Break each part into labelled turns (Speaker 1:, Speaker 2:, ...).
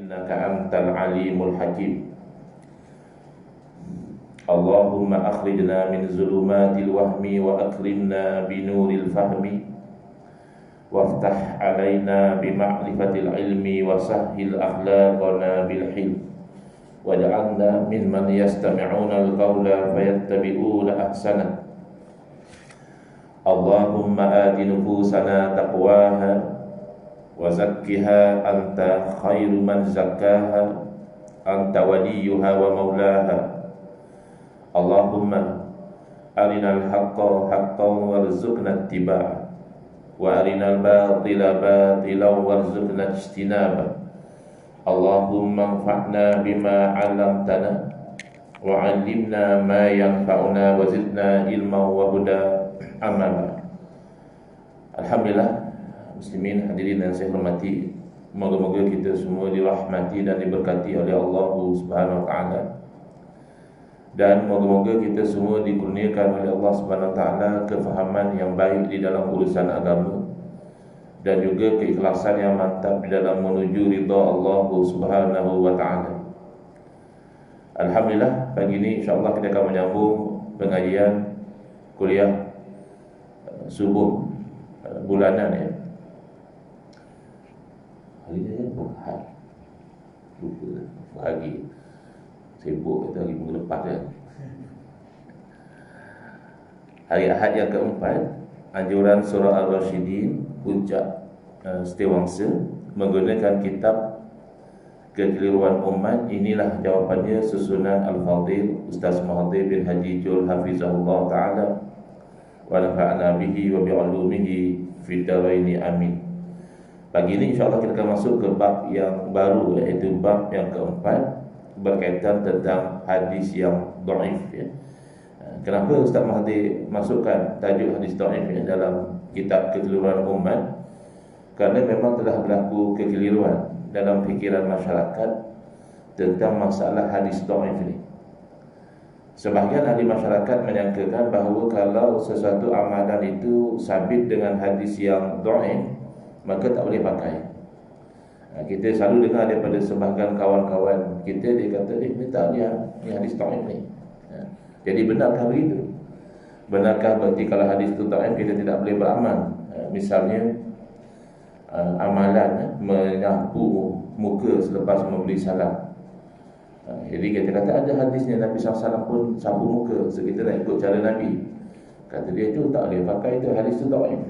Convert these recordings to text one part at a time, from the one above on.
Speaker 1: Innaka antal alimul hakim. Allahumma akhrijna min zulumatil wahmi wa akrimna binuril fahmi waftah alaina bima'rifatil ilmi wa sahhil akhlaqana bil hilm waj'alna mimman yastami'una al-qawla fayattabi'una ahsana. Allahumma ati nufusana taqwaha wa zakkiha anta khairu man zakkaha anta waliyuha wa maulaha. Allahumma arinal haqqa haqqan warzuqna ittiba'ah wa arinal batila batilan warzuqna ijtinabah. Allahumma anfa'na bima 'allamtana wa 'allimna ma yanfa'una wa zidna ilman wa huda. Amma ba'd. Alhamdulillah, muslimin hadirin yang saya hormati, moga-moga kita semua dirahmati dan diberkati oleh Allah Subhanahu wa taala. Dan moga-moga kita semua dikurniakan oleh Allah Subhanahu wa taala kefahaman yang baik di dalam urusan agama dan juga keikhlasan yang mantap di dalam menuju ridha Allah Subhanahu wa taala. Alhamdulillah, pagi ini insya-Allah kita akan menyambung pengajian kuliah subuh bulanan ya. Hari ni Ahad. Lupa pagi. Sibuk kita hari minggu lepas ya. Hari Ahad yang keempat, anjuran surah Al-Rasyidin, puncak setiawangsa, menggunakan kitab Kekeliruan Umat. Inilah jawapannya susunan Al-Fadhil Ustaz Mahathir bin Haji Jul Hafizahullah Ta'ala wa nafa'na bihi wa bi'ulumihi fid dharaini amin. Pagi ini insya-Allah kita akan masuk ke bab yang baru, iaitu bab yang keempat, berkaitan tentang hadis yang dhaif ya. Kenapa Ustaz Mahathir masukkan tajuk hadis dhaif ya dalam kitab Kekeliruan Umat? Kerana memang telah berlaku kekeliruan dalam fikiran masyarakat tentang masalah hadis dhaif ini. Sebahagian ahli masyarakat menyangkakan bahawa kalau sesuatu amalan itu sabit dengan hadis yang dhaif, maka tak boleh pakai. Kita selalu dengar daripada sebahagian kawan-kawan kita, dia kata, ni tak dia, ni hadis dhaif ni. Jadi benarkah begitu? Benarkah berarti kalau hadis itu dhaif kita tidak boleh beramal? Misalnya amalan menyapu muka selepas memberi salam. Jadi kita kata ada hadisnya Nabi SAW pun sapu muka, so kita nak ikut cara Nabi. Kata dia tu tak boleh pakai, itu hadis tu dhaif.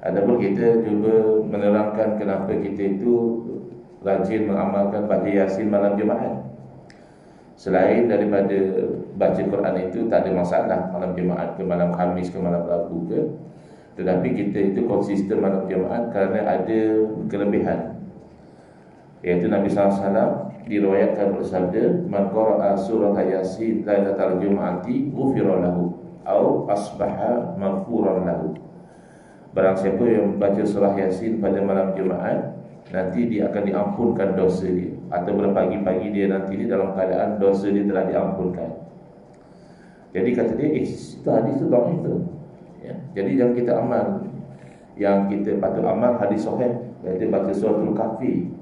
Speaker 1: Adapun kita cuba menerangkan kenapa kita itu rajin mengamalkan baca Yasin malam Jumaat. Selain daripada baca Quran itu tak ada masalah malam Jumaat ke malam Khamis ke malam Rabu ke, tetapi kita itu konsisten malam Jumaat kerana ada kelebihan, iaitu Nabi SAW diriwayatkan bersabda, man qara'a surah Yasin lailatal jum'ati ghufira lahu au asbaha maghfuran lahu. Barang siapa yang membaca surah Yasin pada malam Jumaat, nanti dia akan diampunkan dosa dia, atau berpagi-pagi dia nanti ni dalam keadaan dosa dia telah diampunkan. Jadi kata dia, itu hadis tu dhaif tu ya. Jadi yang kita amal, yang kita patut amal hadis sahih, iaitu baca suratul Kahfi.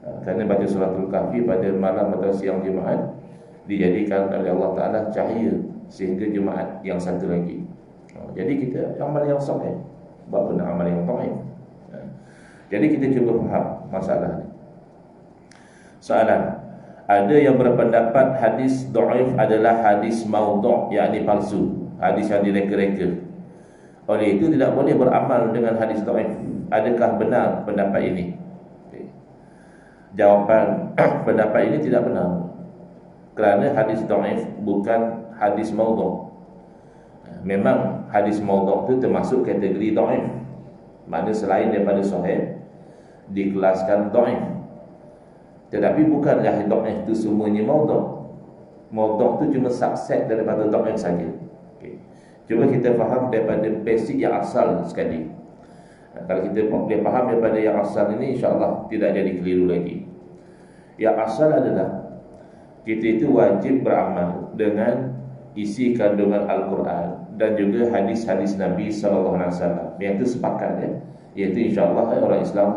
Speaker 1: Kerana baca suratul Kahfi pada malam atau siang Jumaat dijadikan oleh Allah Ta'ala cahaya sehingga Jumaat yang satu lagi. Jadi kita amal yang sahih, buat benda amal yang dhaif. Jadi kita cuba faham masalah ni. Soalan, ada yang berpendapat hadis dhaif adalah hadis maudhu', yakni palsu, hadis yang direka-reka. Oleh itu tidak boleh beramal dengan hadis dhaif. Adakah benar pendapat ini? Jawapan, pendapat ini tidak benar. Kerana hadis dhaif bukan hadis maudhu'. Memang hadis maudhu' itu termasuk kategori dhaif. Maknanya selain daripada sahih dikelaskan dhaif. Tetapi bukanlah dhaif itu semuanya maudhu'. Maudhu' itu cuma subset daripada dhaif saja. Okay. Cuba kita faham daripada basic yang asal sekali. Kalau kita boleh faham daripada yang asal ini, insya-Allah tidak jadi keliru lagi. Yang asal adalah kita itu wajib beramal dengan isi kandungan Al-Quran dan juga hadis-hadis Nabi SAW. Yang itu sepakat ya. Iaitu insya-Allah orang Islam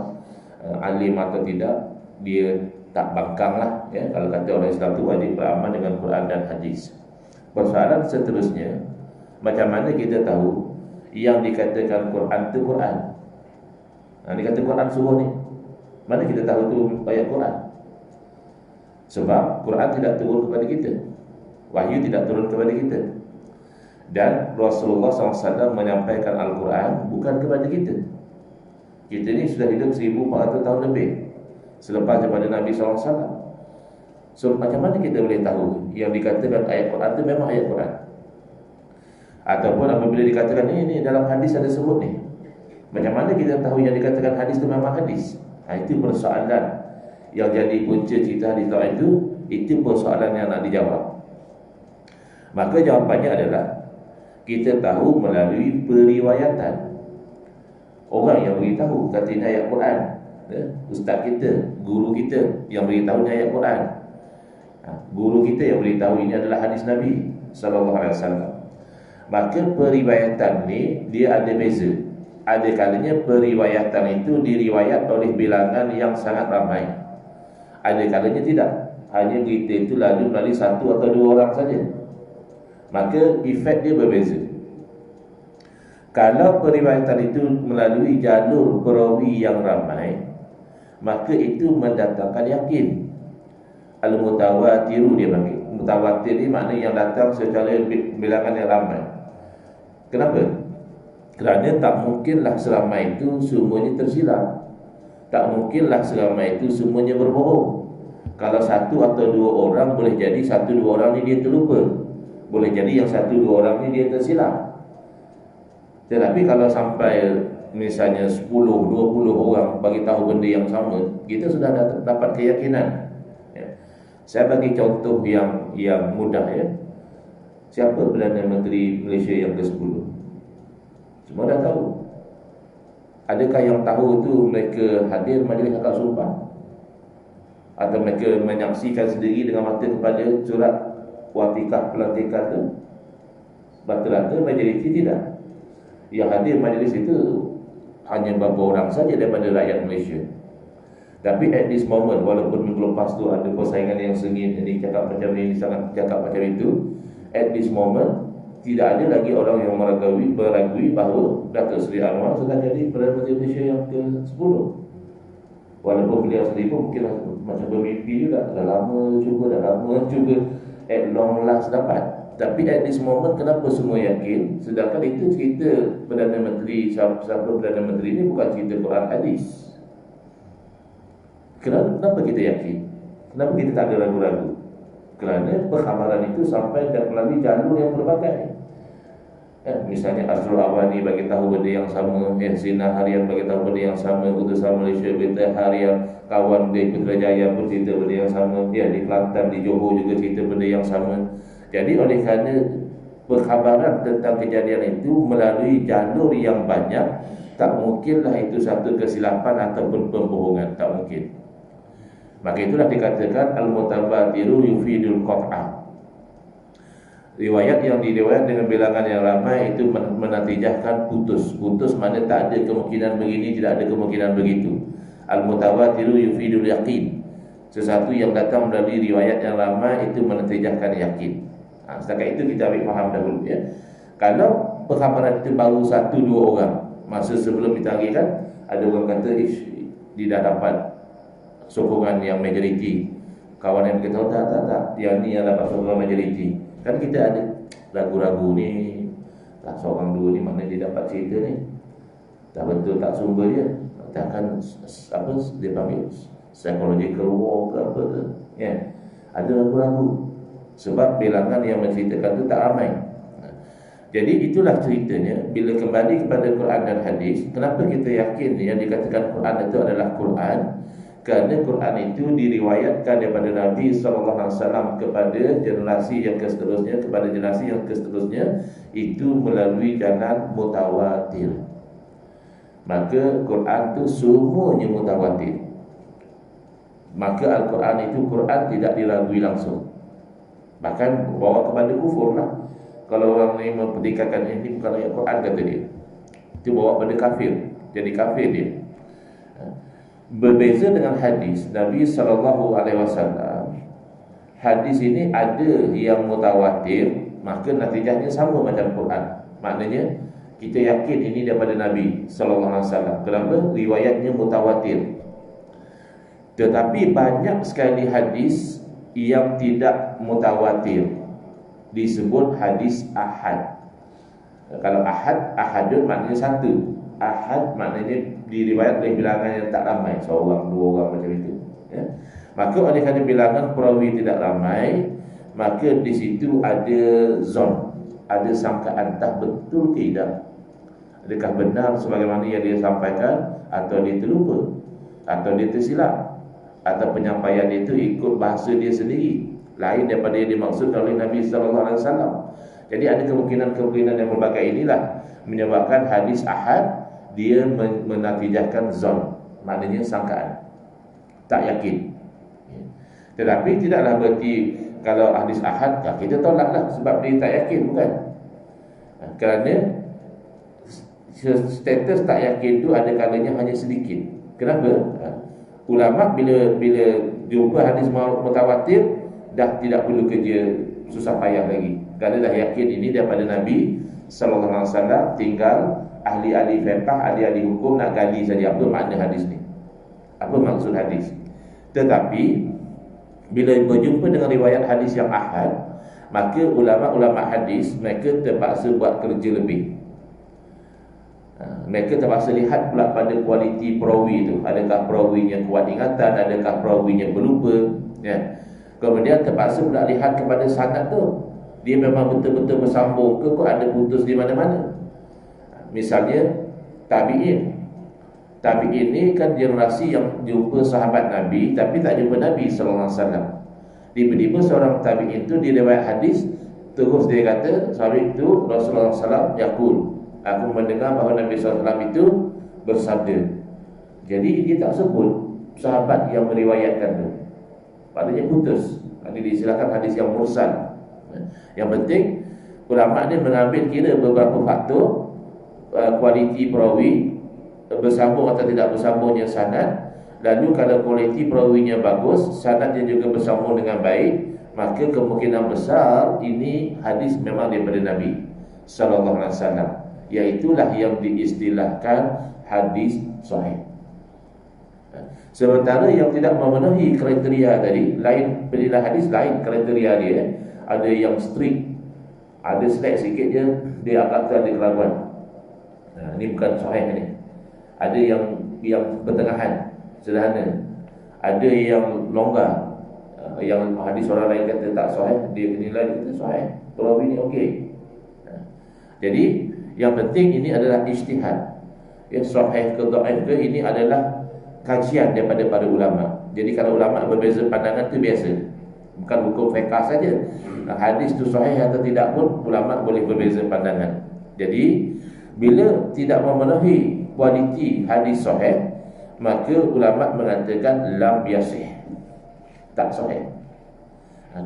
Speaker 1: alim atau tidak, dia tak bangkang lah ya. Kalau kata orang Islam tu wajib beramal dengan Quran dan hadis. Persoalan seterusnya, macam mana kita tahu yang dikatakan Quran tu Quran? Dikata Quran suruh ni, mana kita tahu tu ayat Quran? Sebab Quran tidak turun kepada kita, wahyu tidak turun kepada kita. Dan Rasulullah SAW menyampaikan Al-Quran bukan kepada kita. Kita ni sudah hidup 1400 tahun lebih selepas daripada Nabi SAW. So macam mana kita boleh tahu yang dikatakan ayat Quran itu memang ayat Quran? Ataupun apabila dikatakan ini dalam hadis ada sebut ni, macam mana kita tahu yang dikatakan hadis itu memang hadis? Itu persoalan yang jadi punca cerita hadis itu persoalan yang nak dijawab. Maka jawapannya adalah kita tahu melalui periwayatan orang yang beritahu kata ini ayat Quran. Ustaz kita, guru kita yang beritahu ini ayat Quran. Guru kita yang beritahu ini adalah hadis Nabi sallallahu alaihi wasallam. Maka periwayatan ni dia ada beza. Ada kalanya periwayatan itu diriwayat oleh bilangan yang sangat ramai. Ada kalanya tidak. Hanya berita itu lalu melalui satu atau dua orang saja. Maka efek dia berbeza. Kalau periwayatan itu melalui jalur perawi yang ramai, maka itu mendatangkan yakin. Al-mutawatiru dia panggil. Mutawatir ni makna yang datang secara bilangan yang ramai. Kenapa? Kerana tak mungkinlah seramai itu semuanya tersilap. Tak mungkinlah seramai itu semuanya berbohong. Kalau satu atau dua orang, boleh jadi satu dua orang ni dia terlupa, boleh jadi yang satu dua orang ni dia tersilap. Tetapi kalau sampai misalnya 10, 20 orang bagi tahu benda yang sama, kita sudah dapat keyakinan. Saya bagi contoh yang mudah ya. Siapa Perdana Menteri Malaysia yang ke-10? Semua dah tahu. Adakah yang tahu tu mereka hadir majlis akad sumpah? Atau mereka menyaksikan sendiri dengan mata kepala surat watikah pelantikan tu? Rata-rata majoriti tidak. Yang hadir majlis itu hanya beberapa orang saja daripada rakyat Malaysia. Tapi at this moment, walaupun minggu lepas tu ada persaingan yang sengit, ini cakap macam ni, sangat cakap macam itu, at this moment tidak ada lagi orang yang meragui bahawa Datuk Seri Anwar sudah jadi Perdana Menteri Malaysia yang ke-10. Walaupun beliau sendiri pun mungkin macam bermimpi juga, dah lama cuba at long last dapat. Tapi at this moment kenapa semua yakin? Sedangkan itu cerita Perdana Menteri, siapa Perdana Menteri ini bukan cerita Quran hadis. Kenapa kita yakin? Kenapa kita tak ada ragu-ragu? Kerana perkhabaran itu sampai dan melalui jalur yang berbagai. Misalnya Asrul Awani bagi tahu benda yang sama, Sinar Harian bagi tahu benda yang sama, Utusan Malaysia Berita Harian, kawan di Putrajaya pun cerita benda yang sama, di Kelantan, di Johor juga cerita benda yang sama. Jadi oleh kerana perkhabaran tentang kejadian itu melalui jalur yang banyak, tak mungkinlah itu satu kesilapan ataupun pembohongan, tak mungkin. Maka itulah dikatakan al-mutabatiru yufidul qat'ah. Riwayat yang diriwayat dengan bilangan yang ramai itu menatijahkan putus. Putus mana tak ada kemungkinan begini, tidak ada kemungkinan begitu. Al-mutabatiru yufidul yaqin. Sesuatu yang datang melalui riwayat yang ramai itu menatijahkan yakin. Setakat itu kita ambil faham dahulu ya. Kalau perkhabaran itu baru satu dua orang, masa sebelum ditagihkan ada orang kata dia dah dapat sokongan yang majoriti. Kawan yang kata tak, yang ni yang dapat sokongan majoriti. Kan kita ada ragu-ragu ni, tak seorang dua ni mana dia dapat cerita ni, tak betul tak sumber dia, takkan apa dia panggil psychological war ke apa ke ya. Ada ragu-ragu sebab bilangan yang menceritakan tu tak ramai. Jadi itulah ceritanya. Bila kembali kepada Quran dan hadis, kenapa kita yakin yang dikatakan Quran itu adalah Quran? Kerana Quran itu diriwayatkan daripada Nabi SAW kepada generasi yang seterusnya, kepada generasi yang seterusnya, itu melalui jalan mutawatir. Maka Quran itu semuanya mutawatir. Maka Al-Quran itu Quran tidak diragui langsung, bahkan bawa kepada kufur lah. Kalau orang ni mempertikaikan ini bukan ayat Quran kata dia, itu bawa pada kafir, jadi kafir dia. Berbeza dengan hadis Nabi SAW, hadis ini ada yang mutawatir, maka natijahnya sama macam Quran. Maknanya kita yakin ini daripada Nabi SAW. Kenapa? Riwayatnya mutawatir. Tetapi banyak sekali hadis yang tidak mutawatir, disebut hadis ahad. Kalau ahad, ahadun maknanya satu. Ahad maknanya diriwayat oleh bilangan yang tak ramai, seorang, dua orang macam itu, ya. Maka oleh kerana bilangan perawi tidak ramai, maka di situ ada zon, ada sangkaan tak betul ke tidak. Adakah benar sebagaimana yang dia sampaikan, atau dia terlupa, atau dia tersilap, atau penyampaian itu ikut bahasa dia sendiri, lain daripada yang dimaksudkan oleh Nabi SAW. Jadi ada kemungkinan-kemungkinan yang berbagai inilah menyebabkan hadis ahad dia menatijahkan zon, maknanya sangkaan, tak yakin. Tetapi tidaklah berarti kalau hadis ahad kita tolaklah sebab dia tak yakin, bukan. Kerana status tak yakin itu ada kalanya hanya sedikit. Kenapa? Ulama bila jumpa hadis mutawatir dah tidak perlu kerja susah payah lagi. Kerana dah yakin ini daripada Nabi SAW, tinggal ahli-ahli fiqh, ahli-ahli hukum nak gali saja apa makna hadis ni, apa maksud hadis. Tetapi bila berjumpa dengan riwayat hadis yang ahad, maka ulama-ulama hadis mereka terpaksa buat kerja lebih. Mereka terpaksa lihat pula pada kualiti perawi itu, adakah perawinya kuat ingatan, adakah perawinya berlupa, ya. Kemudian terpaksa pula lihat kepada sanad tu, dia memang betul-betul bersambung ke kok ada putus di mana-mana. Misalnya tabi'in. Tabi'in ni kan generasi yang jumpa sahabat Nabi tapi tak jumpa Nabi SAW. Tiba-tiba seorang tabi'in tu dia riwayat hadis, terus dia kata sahabat itu Rasulullah SAW yaqul, aku mendengar bahawa Nabi SAW itu bersabda. Jadi dia tak sebut sahabat yang meriwayatkan tu, padanya putus. Ini disilakan hadis yang mursal. Yang penting ulama ni mengambil kira beberapa faktor, kualiti perawi, bersambung atau tidak bersambungnya sanad. Lalu kalau kualiti perawinya bagus, sanadnya juga bersambung dengan baik, maka kemungkinan besar ini hadis memang daripada Nabi sallallahu alaihi wasallam. Iaitulah yang diistilahkan hadis sahih. Sementara yang tidak memenuhi kriteria tadi, lain pilihlah hadis, lain kriteria dia. Ada yang strict, ada slack sikit je, dia akan ada keraguan. Ini bukan sahih ni. Ada yang pertengahan, sederhana. Ada yang longgar, yang hadis orang lain kata tak sahih, dia nilai dia kata sahih, perawi ni okey. Jadi yang penting ini adalah ijtihad. Ya, sahih ke dhaif ke, ini adalah kajian daripada para ulama. Jadi kalau ulama berbeza pandangan tu biasa, bukan hukum fiqh saja. Hadis tu sahih atau tidak pun ulama boleh berbeza pandangan. Jadi bila tidak memenuhi kualiti hadis sahih, maka ulama mengatakan lam yasih, tak sahih.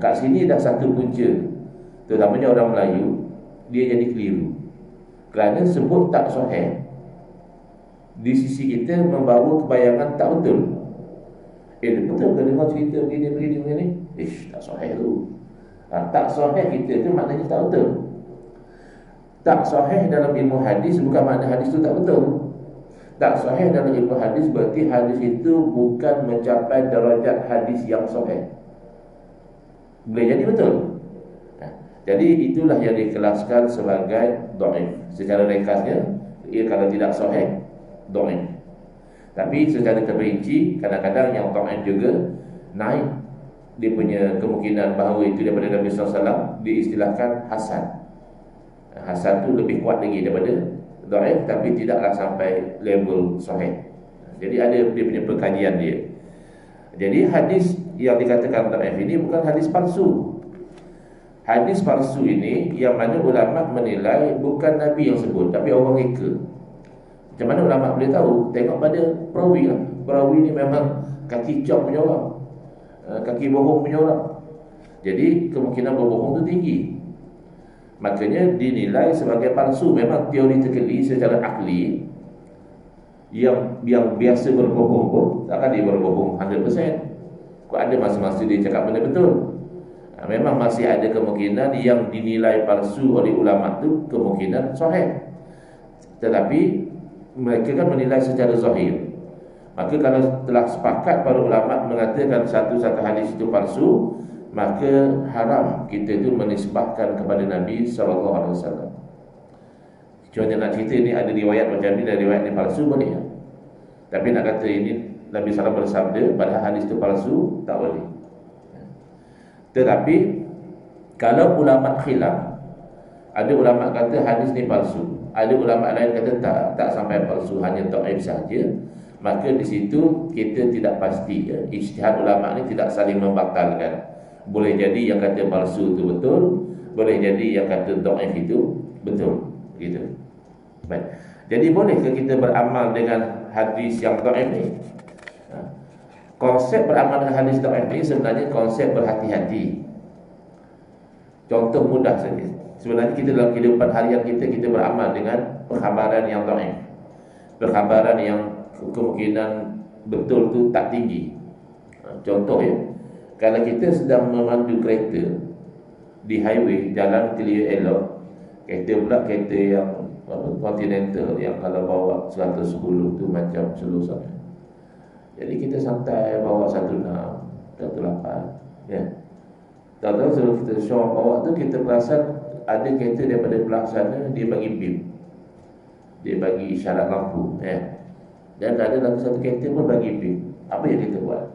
Speaker 1: Kat sini dah satu punca, terutamanya orang Melayu, dia jadi keliru. Kerana sebut tak sahih, di sisi kita membawa kebayangan tak betul. Betul ke dengar cerita begini? Tak sahih tu. Tak sahih kita tu maknanya tak betul. Tak sahih dalam ilmu hadis bukan makna hadis tu tak betul. Tak sahih dalam ilmu hadis berarti hadis itu bukan mencapai darjat hadis yang sahih. Boleh jadi betul. Jadi itulah yang dikelaskan sebagai dhaif. Secara ringkasnya, ia kalau tidak sahih, dhaif. Tapi secara terperinci, kadang-kadang yang dhaif juga naik dia punya kemungkinan bahawa itu daripada Nabi SAW, diistilahkan hasan. Hasan tu lebih kuat lagi daripada dhaif, tapi tidaklah sampai level sahih. Jadi ada dia punya perkajian dia. Jadi hadis yang dikatakan dhaif ini bukan hadis palsu. Hadis palsu ini yang mana ulama menilai bukan Nabi yang sebut, tapi orang reka. Macam mana ulama boleh tahu? Tengok pada perawi lah. Perawi ni memang kaki cop punya orang, kaki bohong punya orang. Jadi kemungkinan berbohong tu tinggi, makanya dinilai sebagai palsu. Memang teoretically, secara akli, yang biasa berbohong pun takkan dia berbohong 100%. Kok ada masa-masa dia cakap benda betul. Memang masih ada kemungkinan yang dinilai palsu oleh ulama tu kemungkinan sahih. Tetapi mereka kan menilai secara zahir. Maka kalau telah sepakat para ulama mengatakan satu-satu hadis itu palsu, maka haram kita itu menisbahkan kepada Nabi SAW. Contohnya nak cerita ni ada riwayat macam ni dan riwayat ni palsu boleh ya? Tapi nak kata ini Nabi SAW bersabda padahal hadis itu palsu, tak boleh. Tetapi kalau ulama khilaf, ada ulama kata hadis ni palsu, ada ulama lain kata tak sampai palsu, hanya dhaif saja, maka di situ kita tidak pasti ya. Ijtihad ulama ni tidak saling membatalkan. Boleh jadi yang kata palsu itu betul, boleh jadi yang kata dhaif itu betul, gitu. Baik. Jadi bolehkah kita beramal dengan hadis yang dhaif ni? Konsep beramal dengan hadis dhaif ni sebenarnya konsep berhati-hati. Contoh mudah saja. Sebenarnya kita dalam kehidupan harian kita beramal dengan perkhabaran yang dhaif, perkhabaran yang kemungkinan betul tu tak tinggi. Contoh ya, kalau kita sedang memandu kereta di highway, jalan clear elok, kereta yang Continental yang kalau bawa 110 tu macam slow sangat. Jadi kita santai bawa 16, 18 ya. Tahu-tahu sebelum kita show bawa tu kita perasan ada kereta daripada belah sana dia bagi beam, dia bagi isyarat lampu ya. Dan ada lagi satu kereta pun bagi beam. Apa yang kita buat?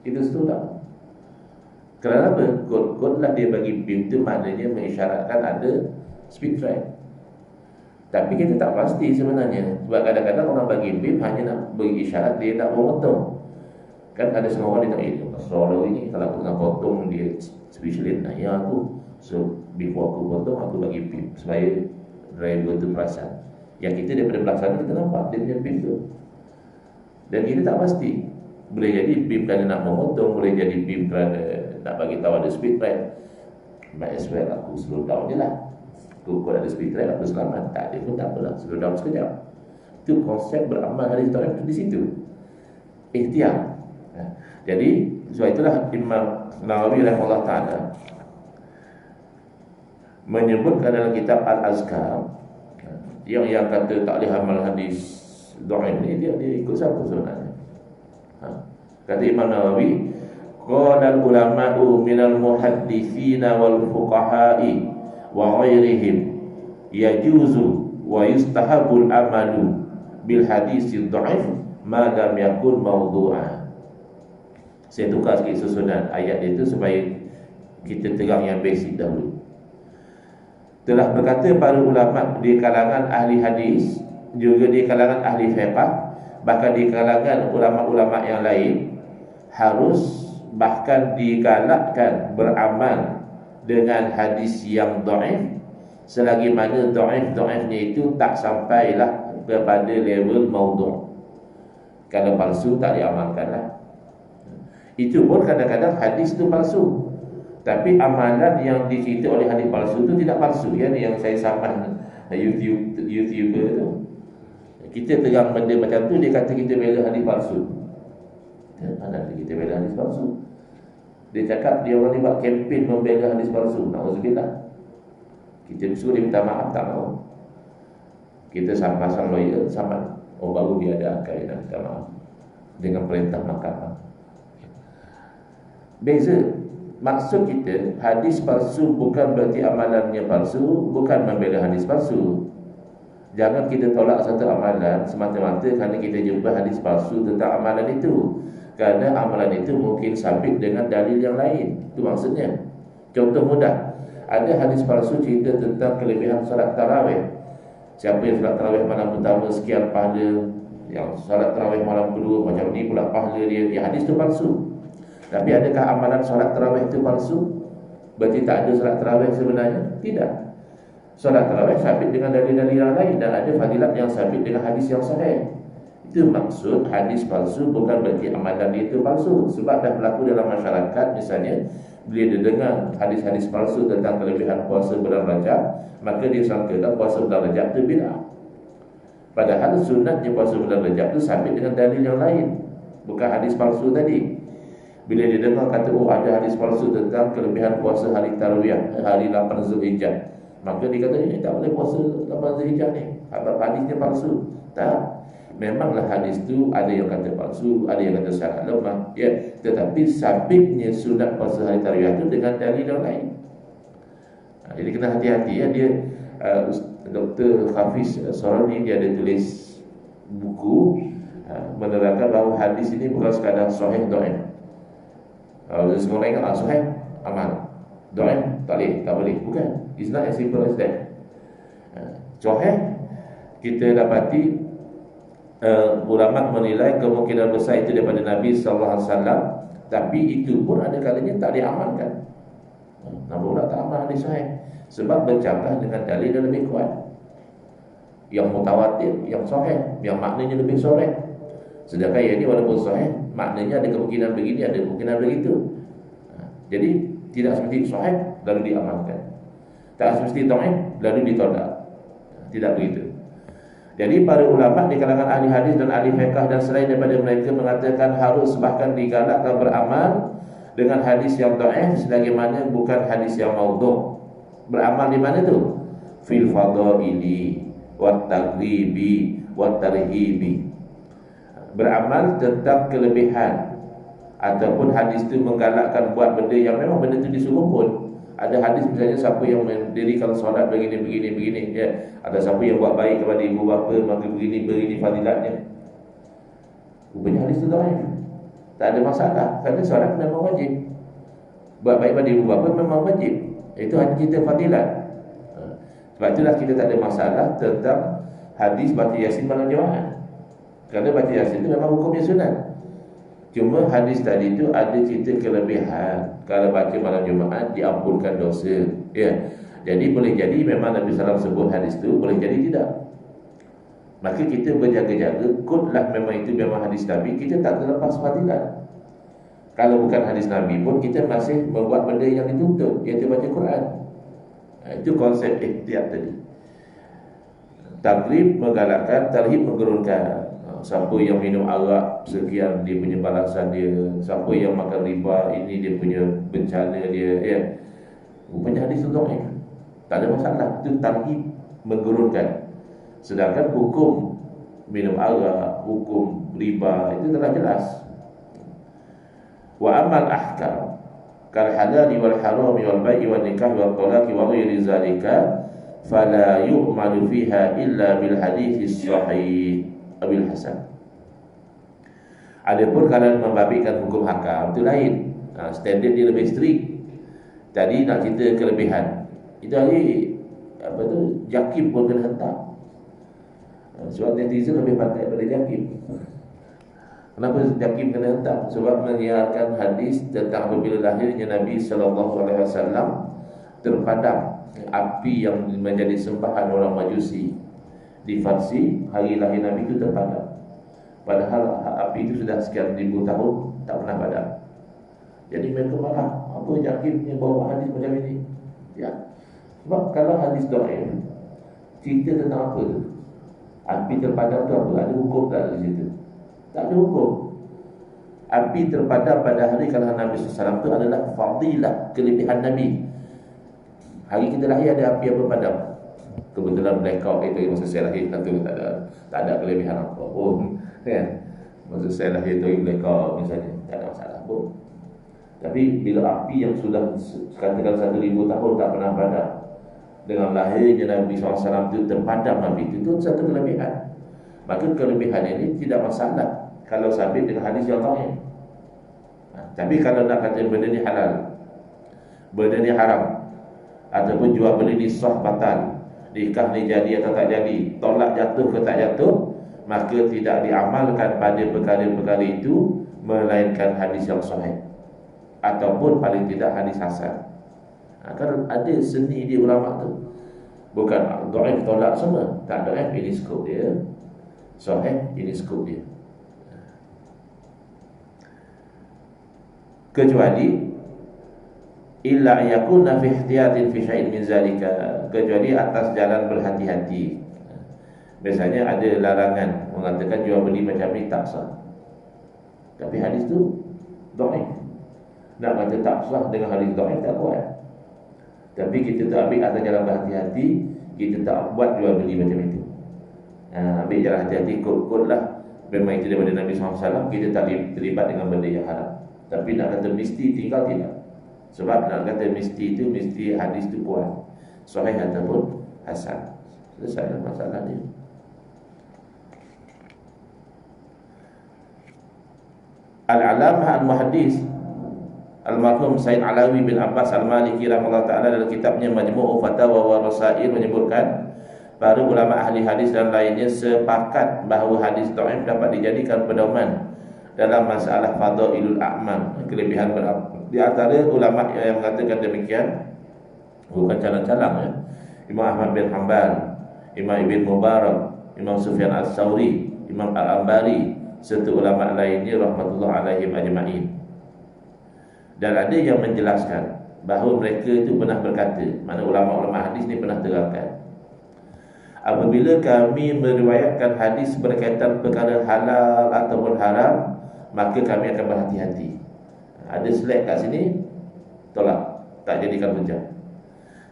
Speaker 1: Kita setulak. Kerana apa? Kod lah dia bagi beam tu maknanya mengisyaratkan ada speed trap. Tapi kita tak pasti sebenarnya. Sebab kadang-kadang orang bagi beam hanya nak bagi isyarat dia nak memotong. Kan ada semua orang dia tak selalu ini kalau aku nak potong dia specialist nak ya aku. So before aku potong aku bagi beam supaya driver tu perasan. Yang kita daripada belakang kita nampak dia punya beam tu. Dan kita tak pasti. Boleh jadi beam kerana nak memotong, boleh jadi beam kerana nak bagi tahu ada speed trap. Might as well aku slow down je lah. Kalau ada speed trap aku selamat. Tak ada pun tak apalah, slow down sekejap. Itu konsep beramal hadis dhaif di situ. Ikhtiar. Jadi sebab itulah Imam Nawawi rahimahullah ta'ala menyebutkan dalam kitab Al-Azkar yang kata tak boleh amal hadis dhaif ni, dia ikut siapa sebenarnya? Kata Imam Nawawi, qala al-ulama'u minal muhadditsina wal fuqaha'i wa ghairihim yajuzu wa yustahabul amalu bil haditsi dhaif ma lam yakun mawdu'an. Saya tukar sikit susunan ayat itu supaya kita terang yang basic dahulu. Telah berkata para ulama di kalangan ahli hadis, juga di kalangan ahli fiqh, bahkan di kalangan ulama-ulama yang lain, harus bahkan digalakkan beramal dengan hadis yang dhaif selagi mana dhaifnya itu tak sampailah kepada level maudhu'. Kalau palsu tak diamalkanlah. Itu pun kadang-kadang hadis itu palsu, tapi amalan yang dicerita oleh hadis palsu itu tidak palsu. Yang saya saman YouTuber tu, kita terang benda macam tu, dia kata kita bela hadis palsu. Mana ada kita bela hadis palsu? Dia cakap dia orang ni buat kempen membela hadis palsu. Na'udzubillah. Kita suruh dia minta maaf, tak mahu. Kita pasang lawyer sama, oh baru dia ada akal dan minta maaf dengan perintah mahkamah. Beza. Maksud kita, hadis palsu bukan berarti amalannya palsu, bukan membela hadis palsu. Jangan kita tolak satu amalan semata-mata kerana kita jumpa hadis palsu tentang amalan itu, kerana amalan itu mungkin sabit dengan dalil yang lain. Itu maksudnya. Contoh mudah, ada hadis palsu cerita tentang kelebihan solat tarawih. Siapa yang solat tarawih malam pertama sekian pahala, yang solat tarawih malam kedua macam ni pula pahala dia. Ya, hadis itu palsu. Tapi adakah amalan solat tarawih itu palsu? Berarti tak ada solat tarawih sebenarnya? Tidak. Solat tarawih sabit dengan dalil-dalil yang lain, dan ada fadilat yang sabit dengan hadis yang sahih. Itu maksud hadis palsu, bukan berarti amalan dia itu palsu. Sebab dah berlaku dalam masyarakat, misalnya bila dia dengar hadis-hadis palsu tentang kelebihan puasa bulan Rajab, maka dia sangka puasa bulan Rajab itu bid'ah. Padahal sunatnya puasa bulan Rajab itu sabit dengan dalil yang lain, bukan hadis palsu tadi. Bila dia dengar kata, oh ada hadis palsu tentang kelebihan puasa hari Tarawih, hari 8 Zulhijjah, maka dia kata, ini tak boleh puasa 8 Zulhijjah ni, hadisnya palsu. Tak, memanglah hadis tu ada yang kata palsu, ada yang kata sangat lemah, ya, tetapi sabitnya sunat puasa hari Tarawih itu dengan dalil yang lain. Jadi kena hati-hati ya. Dia Dr. Hafiz Sorani, dia ada tulis buku menerangkan bahawa hadis ini bukan sekadar sahih dhaif. Kalau semua orang ingat sahih amal, dhaif tak boleh, bukan. It's not as simple as that. Sahih kita dapati ulama menilai kemungkinan besar itu daripada Nabi sallallahu alaihi wasallam, tapi itu pun ada kalanya tak diamalkan. Nabi tak amal hadis sahih sebab bercanggah dengan dalil yang lebih kuat, yang mutawatir, yang sahih, yang maknanya lebih sahih. Sedangkan yang ini walaupun sahih, maknanya ada kemungkinan begini, ada kemungkinan begitu. Jadi tidak semesti sahih lalu diamalkan, tak semesti dhaif lalu ditolak. Tidak begitu. Jadi para ulama di kalangan ahli hadis dan ahli fiqh dan selain daripada mereka mengatakan harus bahkan digalakkan beramal dengan hadis yang dhaif selagi mana bukan hadis yang maudhu'. Beramal di mana tu? Fil fadaili wat taghribi wat tarhibi. Beramal tentang kelebihan, ataupun hadis tu menggalakkan buat benda yang memang benda tu disuruh pun. Ada hadis misalnya siapa yang mendirikan solat begini ya. Ada siapa yang buat baik kepada ibu bapa maka begini fadilatnya. Rupanya hadis tu dhaif. Tak ada masalah kerana solat memang wajib. Buat baik pada ibu bapa memang wajib. Itu hanya kita fadilat. Sebab itulah kita tak ada masalah tentang hadis baca Yasin malam Jumaat. Kerana baca Yasin itu memang hukumnya sunat. Cuma hadis tadi itu ada cerita kelebihan. Kalau baca malam Jumaat diampunkan dosa, ya. Jadi boleh jadi memang Nabi SAW sebut hadis itu, boleh jadi tidak. Maka kita berjaga-jaga, kutlah memang itu memang hadis Nabi, kita tak terlepas fadilat. Kalau bukan hadis Nabi pun kita masih membuat benda yang dituntut, iaitu baca Quran. Itu konsep ihtiyat tadi. Tagrib menggalakkan, tarhib menggerunkan. Siapa yang minum arak sekian dia punya balasan dia, siapa yang makan riba ini dia punya bencana dia, ya. Rupanya hadis itu dhaif. Tak ada masalah, itu tarhib menggerunkan. Sedangkan hukum minum arak, hukum riba itu telah jelas. Wa amal ahkam kal halali wal harami wal bai'i wal nikah wal talaqi wa ghairi zalika fala yu'malu fiha illa bil hadits sahih abil hasan. Adapun kalau membabitkan hukum hakam itu lain. Standard dia lebih strict. Tadi nak cerita kelebihan. Itu hari apa tu, Jakim pun kena hentak. Sebab netizen lebih pandai daripada Jakim. Kenapa Jakim kena hentak? Sebab menyiarkan hadis tentang apabila lahirnya Nabi SAW terpadam api yang menjadi sembahan orang Majusi di Farsi. Hari lahir Nabi itu terpadam, padahal api itu sudah sekian ribu tahun tak pernah padam. Jadi mereka marah, apa Jakim yang bawa hadis macam ini, ya. Sebab kalau hadis dhaif, cerita tentang apa tu? Api terpadam tu apa? Ada hukum tak di situ? Tak ada hukum. Api terpadam pada hari kelahiran Nabi SAW itu adalah fadilah, kelebihan Nabi. Hari kita lahir ada api apa padam? Kebetulan blackout itu masa saya lahir tentu tak ada kelebihan apa pun, kan? Masa saya lahir itu blackout misalnya, tak ada masalah pun. Tapi bila api yang sudah katakan 1000 tahun tak pernah padam, dengan lahirnya Nabi SAW itu terpadam api itu satu kelebihan. Maka kelebihan ini tidak masalah kalau sabit dengan hadis yang dhaif. Tapi kalau nak kata benda ni halal, benda ni haram, ataupun jual beli ni sah batal, nikah ni jadi atau tak jadi, tolak jatuh ke tak jatuh, maka tidak diamalkan pada perkara-perkara itu melainkan hadis yang sahih, ataupun paling tidak hadis hasan. Kan ada seni di ulama tu. Bukan dhaif tolak semua. Tak, dhaif ini skop dia, sahih ini skop dia. Kecuali illa yakuna fi ihtiyatin fi syai'in min zalika, kecuali atas jalan berhati-hati. Biasanya ada larangan mengatakan jual beli macam ni tak sah. Tapi hadis tu dhaif. Nak kata tak sah dengan hadis dhaif tak kuat. Tapi kita tak ambil atas jalan berhati-hati, kita tak buat jual beli macam itu. Ambil jalan hati-hati, kod lah. Memang itu daripada Nabi SAW, kita tak terlibat dengan benda yang haram. Tapi nak kata mesti tinggal, tidak. Sebab nak kata mesti itu, mesti hadis itu kuat, sahih ataupun hasan. Selesailah masalah dia. Al-Alamah Al-Muhaddis Al-Marhum Said Alawi bin Abbas Al-Maliki rahimahullah ta'ala dalam kitabnya Majmu'u Fatawa wa Rasail menyebutkan para ulama ahli hadis dan lainnya sepakat bahawa hadis dhaif dapat dijadikan pedoman dalam masalah fadailul a'mal, kelebihan beramal. Di antara ulama yang mengatakan demikian bukan calang-calang ya, Imam Ahmad bin Hanbal, Imam Ibn Mubarak, Imam Sufyan As-Sawri, Imam Al-Ambari serta ulama lainnya rahmatullah alaihim ajma'in. Dan ada yang menjelaskan bahawa mereka itu pernah berkata, mana ulama-ulama hadis ni pernah terangkan, apabila kami meriwayatkan hadis berkaitan perkara halal ataupun haram, maka kami akan berhati-hati. Ada selek kat sini, tolak, tak jadikan hujah.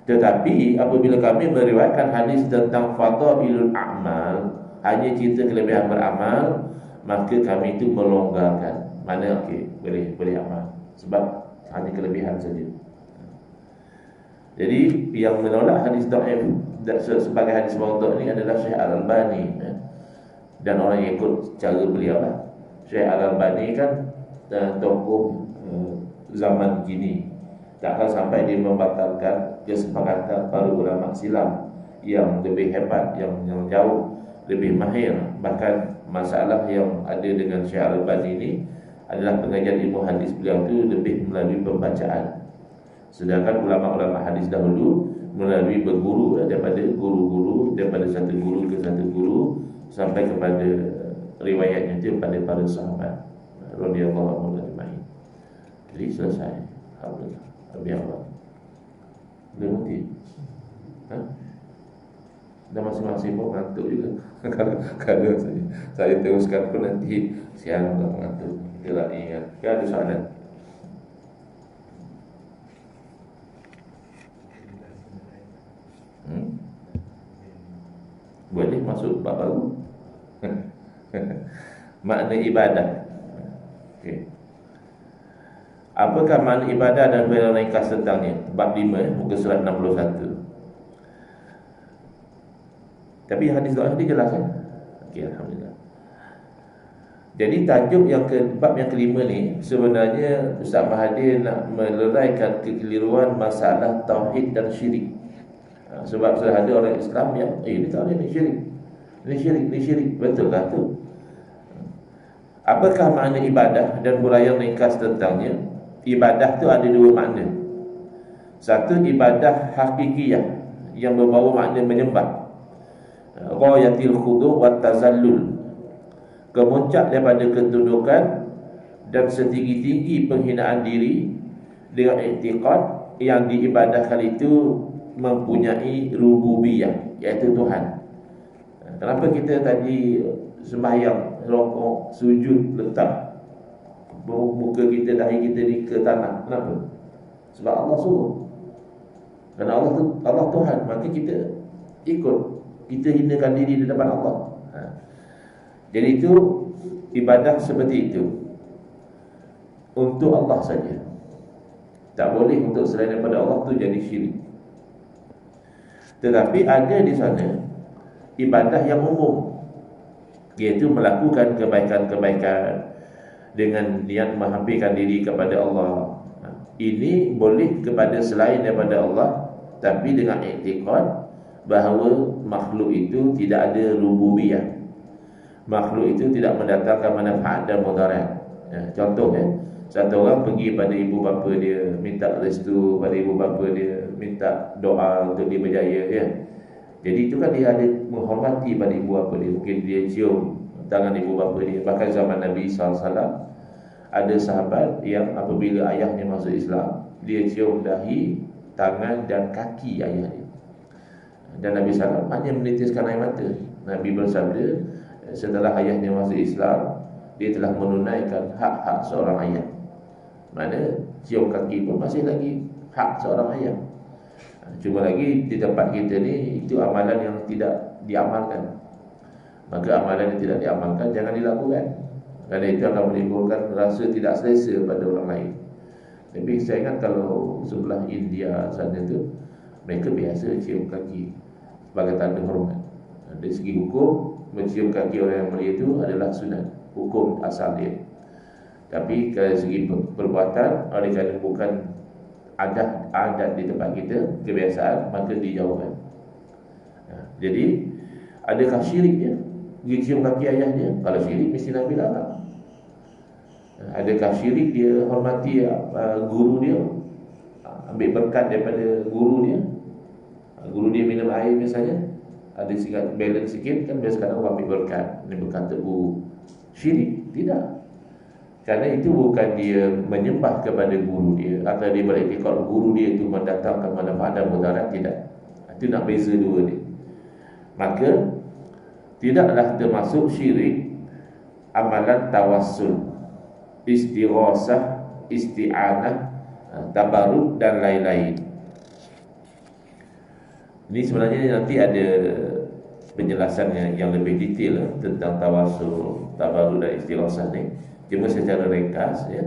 Speaker 1: Tetapi apabila kami meriwayatkan hadis tentang fadailul a'mal, hanya cerita kelebihan beramal, maka kami itu melonggarkan. Mana okey, boleh amal sebab hanya kelebihan saja. Jadi yang menolak hadis dhaif sebagai hadis maudhu' ni adalah Syekh Al-Albani dan orang yang ikut cara beliau lah. Syekh Al-Albani kan tokoh zaman kini, takkan sampai dia membatalkan kesepakatan para ulama silam yang lebih hebat, yang jauh lebih mahir. Bahkan masalah yang ada dengan Syekh Al-Albani ini adalah pengajian ilmu hadis beliau itu lebih melalui pembacaan, sedangkan ulama-ulama hadis dahulu melalui berguru, daripada guru-guru, daripada satu guru ke satu guru sampai kepada riwayatnya itu pada para sahabat radhiyallahu anhum ajma'in. Jadi selesai. Alhamdulillah. Habis Allah. Boleh mati. Dan masing-masing pun mengantuk juga. Kalau saya teruskan pun nanti siang tak mengantuk. Kita tak ingat. Kan ada soalan? Boleh masuk bab baru. Makna ibadah. Okay. Apakah makna ibadah dan bagaimana ringkas tentangnya? Bab 5 muka surat 61. Tapi hadis dhaif ni jelas kan? Okey, alhamdulillah. Jadi tajuk bab yang kelima ni sebenarnya Ustaz Mahathir nak meleraikan kekeliruan masalah tauhid dan syirik. Sebab sudah ada orang Islam yang ini tak boleh, ni syirik. Ni syirik. Betul lah tu. Apakah makna ibadah dan huraian ringkas tentangnya? Ibadah tu ada dua makna. Satu, ibadah hakikiyah yang membawa makna menyembah, ghayatil khudu' wa tazallul, kemuncak daripada ketundukan dan setinggi-tinggi penghinaan diri dengan i'tiqad yang diibadahkan itu mempunyai rububiyah, iaitu Tuhan. Kenapa kita tadi sembahyang, rokok, sujud, letak muka kita, dahi kita di ke tanah? Kenapa? Sebab Allah suruh. Dan Allah Tuhan, maka kita ikut. Kita hinakan diri di depan Allah. Jadi itu ibadah seperti itu untuk Allah saja. Tak boleh untuk selain daripada Allah tu jadi syirik. Tetapi ada di sana ibadah yang umum, iaitu melakukan kebaikan-kebaikan dengan niat menghampirkan diri kepada Allah. Ini boleh kepada selain daripada Allah, tapi dengan i'tiqad bahawa makhluk itu tidak ada rububiyah. Makhluk itu tidak mendatangkan manfaat dan mudarat. Contoh satu orang pergi pada ibu bapa dia, minta restu pada ibu bapa dia, minta doa untuk dia berjaya Jadi itu kan dia ada menghormati pada ibu bapa dia. Mungkin dia cium tangan ibu bapa dia. Bahkan zaman Nabi SAW ada sahabat yang apabila ayahnya masuk Islam, dia cium dahi, tangan dan kaki ayah dia. Dan Nabi SAW hanya menitiskan air mata. Nabi bersabda, setelah ayahnya masuk Islam, dia telah menunaikan hak-hak seorang ayah. Mana cium kaki pun masih lagi hak seorang ayah. Cuma lagi di tempat kita ni, itu amalan yang tidak diamalkan. Maka amalan yang tidak diamalkan jangan dilakukan, kerana itu akan menimbulkan rasa tidak selesa pada orang lain. Tapi saya ingat kalau sebelah India sana tu, mereka biasa cium kaki sebagai tanda hormat. Dari segi hukum, mencium kaki orang yang mulia itu adalah sunat, hukum asal dia. Tapi dari segi perbuatan, oleh kerana bukan adat di tempat kita, kebiasaan, maka dijauhkan. Jadi adakah syirik dia pergi cium kaki ayahnya? Kalau syirik mesti Nabi larang. Adakah syirik dia hormati guru dia, ambil berkat daripada guru dia? Guru dia minum air misalnya, ada sikit balance sikit, kan biasa kadang orang ambil berkat, ini berkat tebu. Syirik? Tidak. Kerana itu bukan dia menyembah kepada guru dia, atau dia beriktikad guru dia itu mendatangkan manfaat dan mudarat. Tidak. Itu nak beza dua ni. Maka tidaklah termasuk syirik amalan tawassul, istighasah, isti'anah, tabarruk dan lain-lain. Ini sebenarnya nanti ada penjelasan yang lebih detail tentang tawassul, tabarruk dan istighasah ni. Cuma secara ringkas, ya,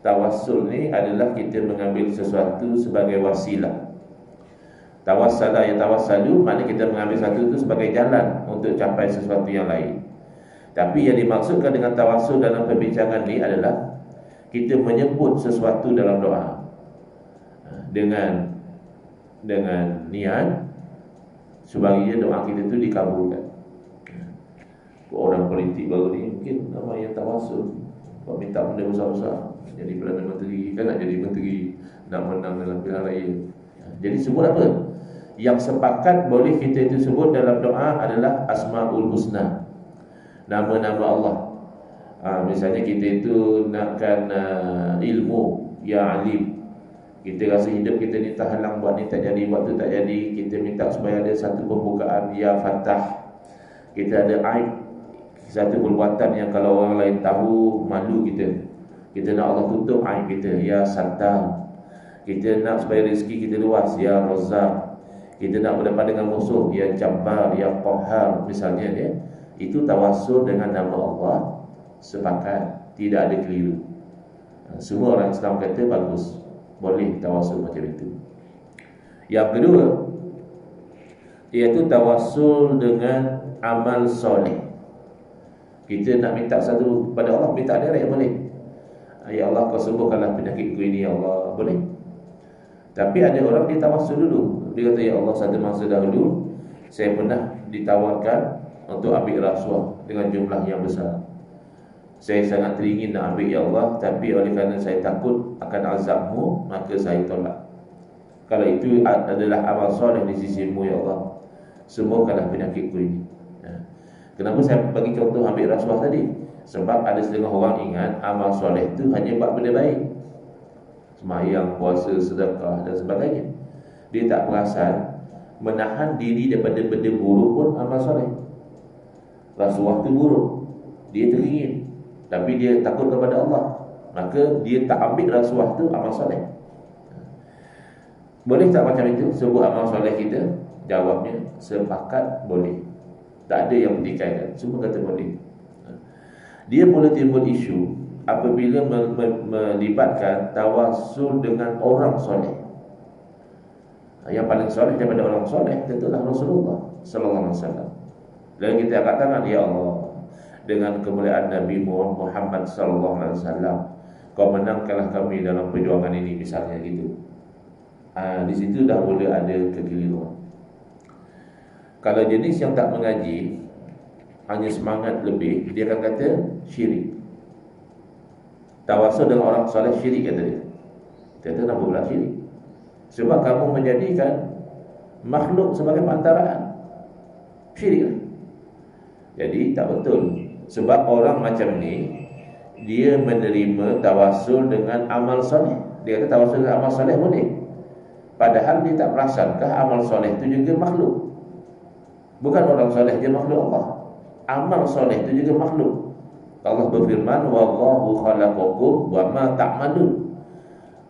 Speaker 1: tawassul ni adalah kita mengambil sesuatu sebagai wasilah. Tawassala ya tawassalu, maknanya kita mengambil sesuatu itu sebagai jalan untuk capai sesuatu yang lain. Tapi yang dimaksudkan dengan tawassul dalam perbincangan ni adalah kita menyebut sesuatu dalam doa dengan niat sebagainya doa kita itu dikabulkan. Orang politik baru ni mungkin nama yang tawassul, kau minta benda besar-besar, jadi Perdana Menteri, kan nak jadi menteri, nak menang dalam pilihan raya. Jadi sebut apa? Yang sepakat boleh kita itu sebut dalam doa adalah Asmaul Husna, nama-nama Allah. Misalnya kita itu nakkan ilmu, ya alim. Kita rasa hidup kita ni terhalang, buat ni tak jadi, buat tu tak jadi, kita minta supaya ada satu pembukaan, ya Fatah. Kita ada aib, satu perbuatan yang kalau orang lain tahu, malu kita. Kita nak Allah tutup aib kita, ya Sattar. Kita nak supaya rezeki kita luas, ya Razzaq. Kita nak berdepan dengan musuh, ya Jabbar, ya Qahhar, misalnya, ya. Itu tawassul dengan nama Allah, sepakat, tidak ada keliru. Semua orang Islam kata bagus, boleh tawassul macam itu. Yang kedua, iaitu tawassul dengan amal soleh. Kita nak minta satu pada Allah, minta direct boleh. Ya Allah, kau sembuhkanlah penyakitku ini, ya Allah, boleh. Tapi ada orang dia tawassul dulu. Dia kata, ya Allah, satu masa dahulu saya pernah ditawarkan untuk ambil rasuah dengan jumlah yang besar. Saya sangat teringin nak ambil, ya Allah, tapi oleh kerana saya takut akan azabmu, maka saya tolak. Kalau itu adalah amal soleh di sisimu, ya Allah, sembuhkanlah penyakitku ini. Kenapa saya bagi contoh ambil rasuah tadi? Sebab ada setengah orang ingat amal soleh itu hanya buat benda baik, sembahyang, puasa, sedekah dan sebagainya. Dia tak perasan menahan diri daripada benda buruk pun amal soleh. Rasuah itu buruk, dia teringin, tapi dia takut kepada Allah, maka dia tak ambil rasuah itu, amal soleh. Boleh tak macam itu sebut amal soleh kita? Jawabnya sepakat boleh. Tak ada yang mendikaikan, semua kata boleh. Dia mula timbul isu apabila melibatkan tawassul dengan orang soleh. Yang paling soleh daripada orang soleh tentulah Rasulullah sallallahu alaihi wasallam. Dan kita angkat tangan, ya Allah, dengan kemuliaan Nabi Muhammad sallallahu alaihi wasallam, kau menangkanlah kami dalam perjuangan ini, misalnya gitu. Di situ dah boleh ada kekeliruan. Kalau jenis yang tak mengaji, hanya semangat lebih, dia akan kata syirik. Tawassul dengan orang soleh syirik, kata dia. Dia kata, kenapa pula syirik? Sebab kamu menjadikan makhluk sebagai perantaraan. Syirik lah. Jadi tak betul. Sebab orang macam ni, dia menerima tawassul dengan amal soleh. Dia kata tawassul dengan amal soleh boleh, padahal dia tak perasankah amal soleh itu juga makhluk. Bukan orang soleh je makhluk Allah. Amal soleh itu juga makhluk. Allah berfirman, wallahu khalaqakum wa ma ta'malun.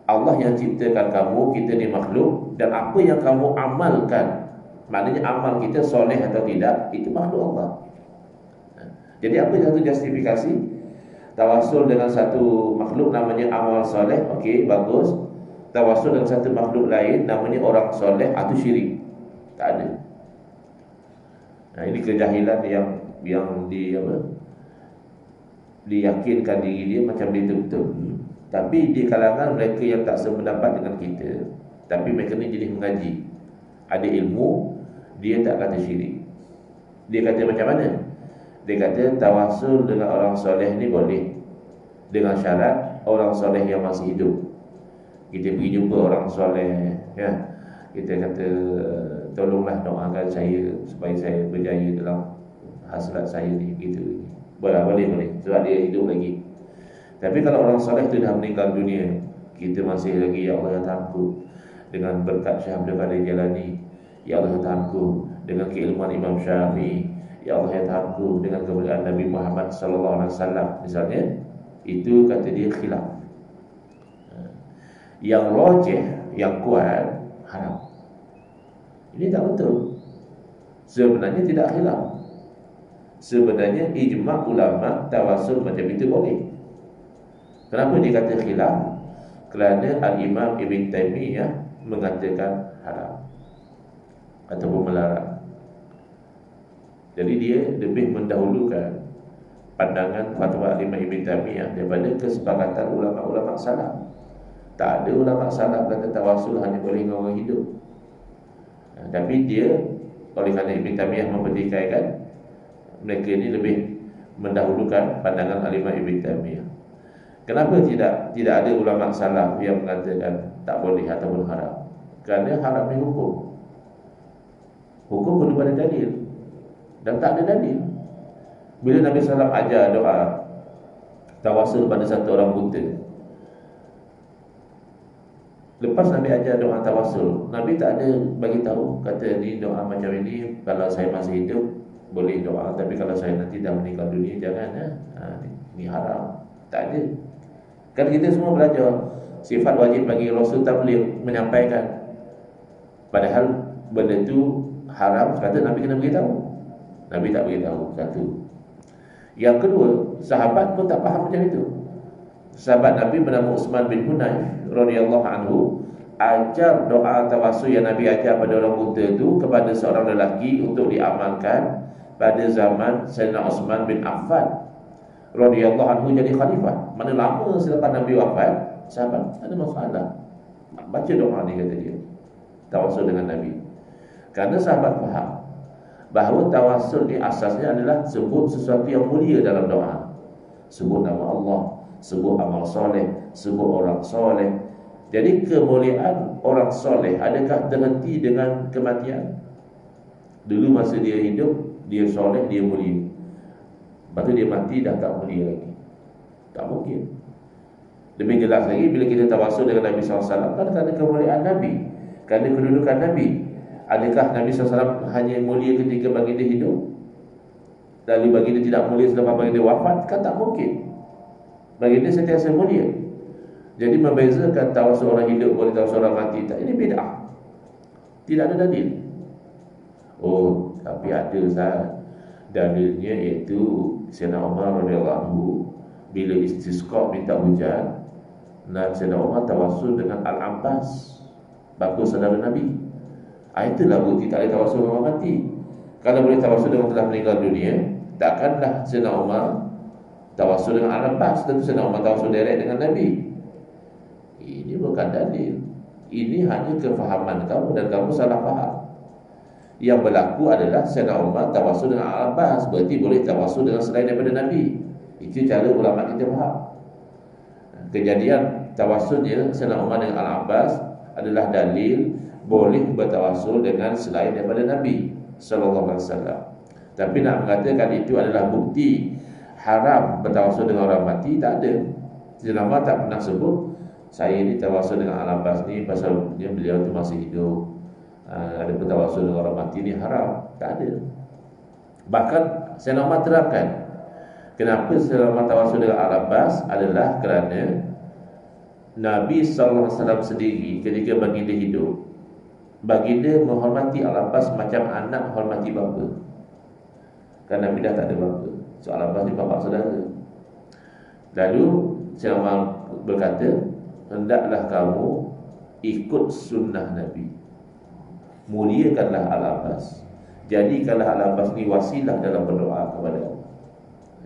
Speaker 1: Allah yang ciptakan kamu, kita ni makhluk, dan apa yang kamu amalkan, maknanya amal kita soleh atau tidak, itu makhluk Allah. Jadi apa satu justifikasi? Tawasul dengan satu makhluk namanya amal soleh, okey, bagus. Tawasul dengan satu makhluk lain namanya orang soleh, atau syirik. Tak ada. Nah, ini kejahilan yang diyakinkan diri dia macam dia betul. Tapi di kalangan mereka yang tak sependapat dengan kita, tapi mereka ni jenis mengaji, ada ilmu, dia tak kata syirik. Dia kata macam mana? Dia kata tawasul dengan orang soleh ni boleh, dengan syarat orang soleh yang masih hidup. Kita pergi jumpa orang soleh, ya, kita kata tolonglah doakan saya supaya saya berjaya dalam hasrat saya ni, gitu. Boleh sebab dia hidup lagi. Tapi kalau orang soleh tu dah meninggal dunia, kita masih lagi, ya Allah ya Tuhanku, dengan berkat Syekh Abdul Qadir Jalani, ya Allah ya Tuhanku, dengan keilmuan Imam Syafi'i, ya Allah ya Tuhanku, dengan kemuliaan Nabi Muhammad sallallahu alaihi wasallam, misalnya, itu kata dia khilaf. Yang rajih, yang kuat, haram. Ini tak betul. Sebenarnya tidak khilaf. Sebenarnya ijma' ulama tawasul macam itu boleh. Kenapa dia kata khilaf? Kerana Al-Imam Ibn Taymiyah mengatakan haram ataupun melarang. Jadi dia lebih mendahulukan pandangan fatwa Al-Imam Ibn Taymiyah daripada kesepakatan ulama-ulama salaf. Tak ada ulama salaf kata tawasul hanya boleh dengan orang hidup. Tapi dia, oleh kerana Ibn Taymiyah mempertikaikan, mereka ini lebih mendahulukan pandangan Al-Imam Ibn Taymiyah. Kenapa tidak ada ulama salaf yang mengatakan tak boleh ataupun haram? Kerana haram ni hukum. Hukum perlu pada dalil, dan tak ada dalil. Bila Nabi SAW ajar doa tawasul pada satu orang buta, lepas Nabi ajar doa tawasul, Nabi tak ada bagi tahu, kata ni doa macam ini kalau saya masih hidup boleh doa, tapi kalau saya nanti dah meninggal dunia jangan. Ini haram. Tak ada. Kan kita semua belajar sifat wajib bagi Rasul tabligh, menyampaikan. Padahal benda tu haram, kata Nabi kena beritahu. Nabi tak beritahu. Satu. Yang kedua, sahabat pun tak faham macam itu. Sahabat Nabi bernama Utsman bin Hunayf radhiyallahu anhu ajar doa tawasul yang Nabi ajar pada orang buta itu kepada seorang lelaki untuk diamalkan pada zaman Sayyidina Utsman bin Affan radhiyallahu anhu jadi khalifah. Mana lama selepas Nabi wafat, sahabat ada masalah, baca doa ni, kata dia, tawasul dengan Nabi. Kerana sahabat faham bahawa tawasul ni asasnya adalah sebut sesuatu yang mulia dalam doa. Sebut nama Allah, sebut amal soleh, sebut orang soleh. Jadi kemuliaan orang soleh adakah terhenti dengan kematian? Dulu masa dia hidup, dia soleh, dia mulia. Lepas tu dia mati dah tak mulia lagi. Tak mungkin. Lebih jelas lagi bila kita tawasul dengan Nabi SAW, kan kerana kemuliaan Nabi, kerana kedudukan Nabi. Adakah Nabi SAW hanya mulia ketika baginda hidup, lalu baginda tidak mulia selepas baginda wafat? Kan tak mungkin. Baginda sentiasa mulia. Jadi membezakan tawasul orang hidup boleh tawasul orang mati, tak, ini bid'ah. Tidak ada dalil. Oh, tapi ada Ustaz. Dalilnya iaitu Sayyidina Umar radhiyallahu anhu bila istisqa minta hujan, Sayyidina Umar tawasul dengan Al-Abbas, bapa saudara Nabi. Itulah bukti tak boleh tawasul dengan orang mati. Kalau boleh tawasul dengan telah meninggal dunia, takkanlah Sayyidina Umar tawasul dengan Al-Abbas, tentu Sayyidina Umar tawasul direct dengan Nabi. Ini bukan dalil. Ini hanya kefahaman kamu dan kamu salah faham. Yang berlaku adalah Sayyidina Umar tawasul dengan Al-Abbas, berarti boleh tawasul dengan selain daripada Nabi. Itu cara ulama kita faham. Kejadian tawasulnya Sayyidina Umar dengan Al-Abbas adalah dalil boleh bertawasul dengan selain daripada Nabi sallallahu alaihi wasallam. Tapi nak mengatakan itu adalah bukti haram bertawasul dengan orang mati, tak ada. Sayyidina Umar tak pernah sebut saya ni tawasul dengan Al-Abbas ni pasal beliau tu masih hidup. Ada bertawasul dengan orang mati ni haram. Tak ada. Bahkan Sayyidina Umar terangkan kenapa Sayyidina Umar tawasul dengan Al-Abbas adalah kerana Nabi SAW sendiri ketika baginda hidup, baginda menghormati Al-Abbas macam anak hormati bapa. Kerana Nabi dah tak ada bapa, so Al-Abbas ni bapa saudara. Lalu Sayyidina Umar berkata, hendaklah kamu ikut sunnah Nabi, muliakanlah Al-Abbas, jadikanlah Al-Abbas ni wasilah dalam berdoa kepada Allah.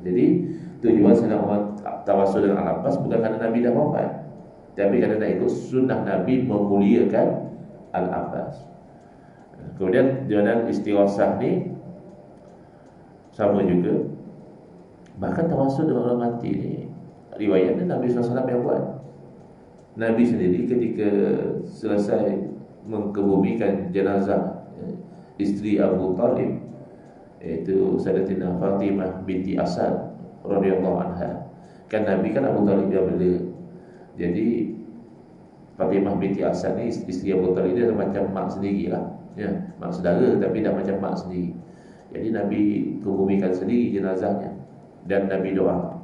Speaker 1: Jadi tujuan Sayyidina Umar tawasul dengan Al-Abbas bukan kerana Nabi dah wafat, tapi kerana nak ikut sunnah Nabi memuliakan Al-Abbas. Kemudian jalan istighosah ni sama juga. Bahkan tawasul dengan orang mati ni riwayatnya Nabi SAW yang buat. Nabi sendiri ketika selesai mengkebumikan jenazah isteri Abu Talib, iaitu Sayyidatina Fatimah binti Asad radhiyallahu anha. Kan Nabi kan Abu Talib dia bela. Jadi Fatimah binti Asad ni isteri Abu Talib dia macam mak sendirilah, ya, mak saudara tapi dah macam mak sendiri. Jadi Nabi kebumikan sendiri jenazahnya dan Nabi doa.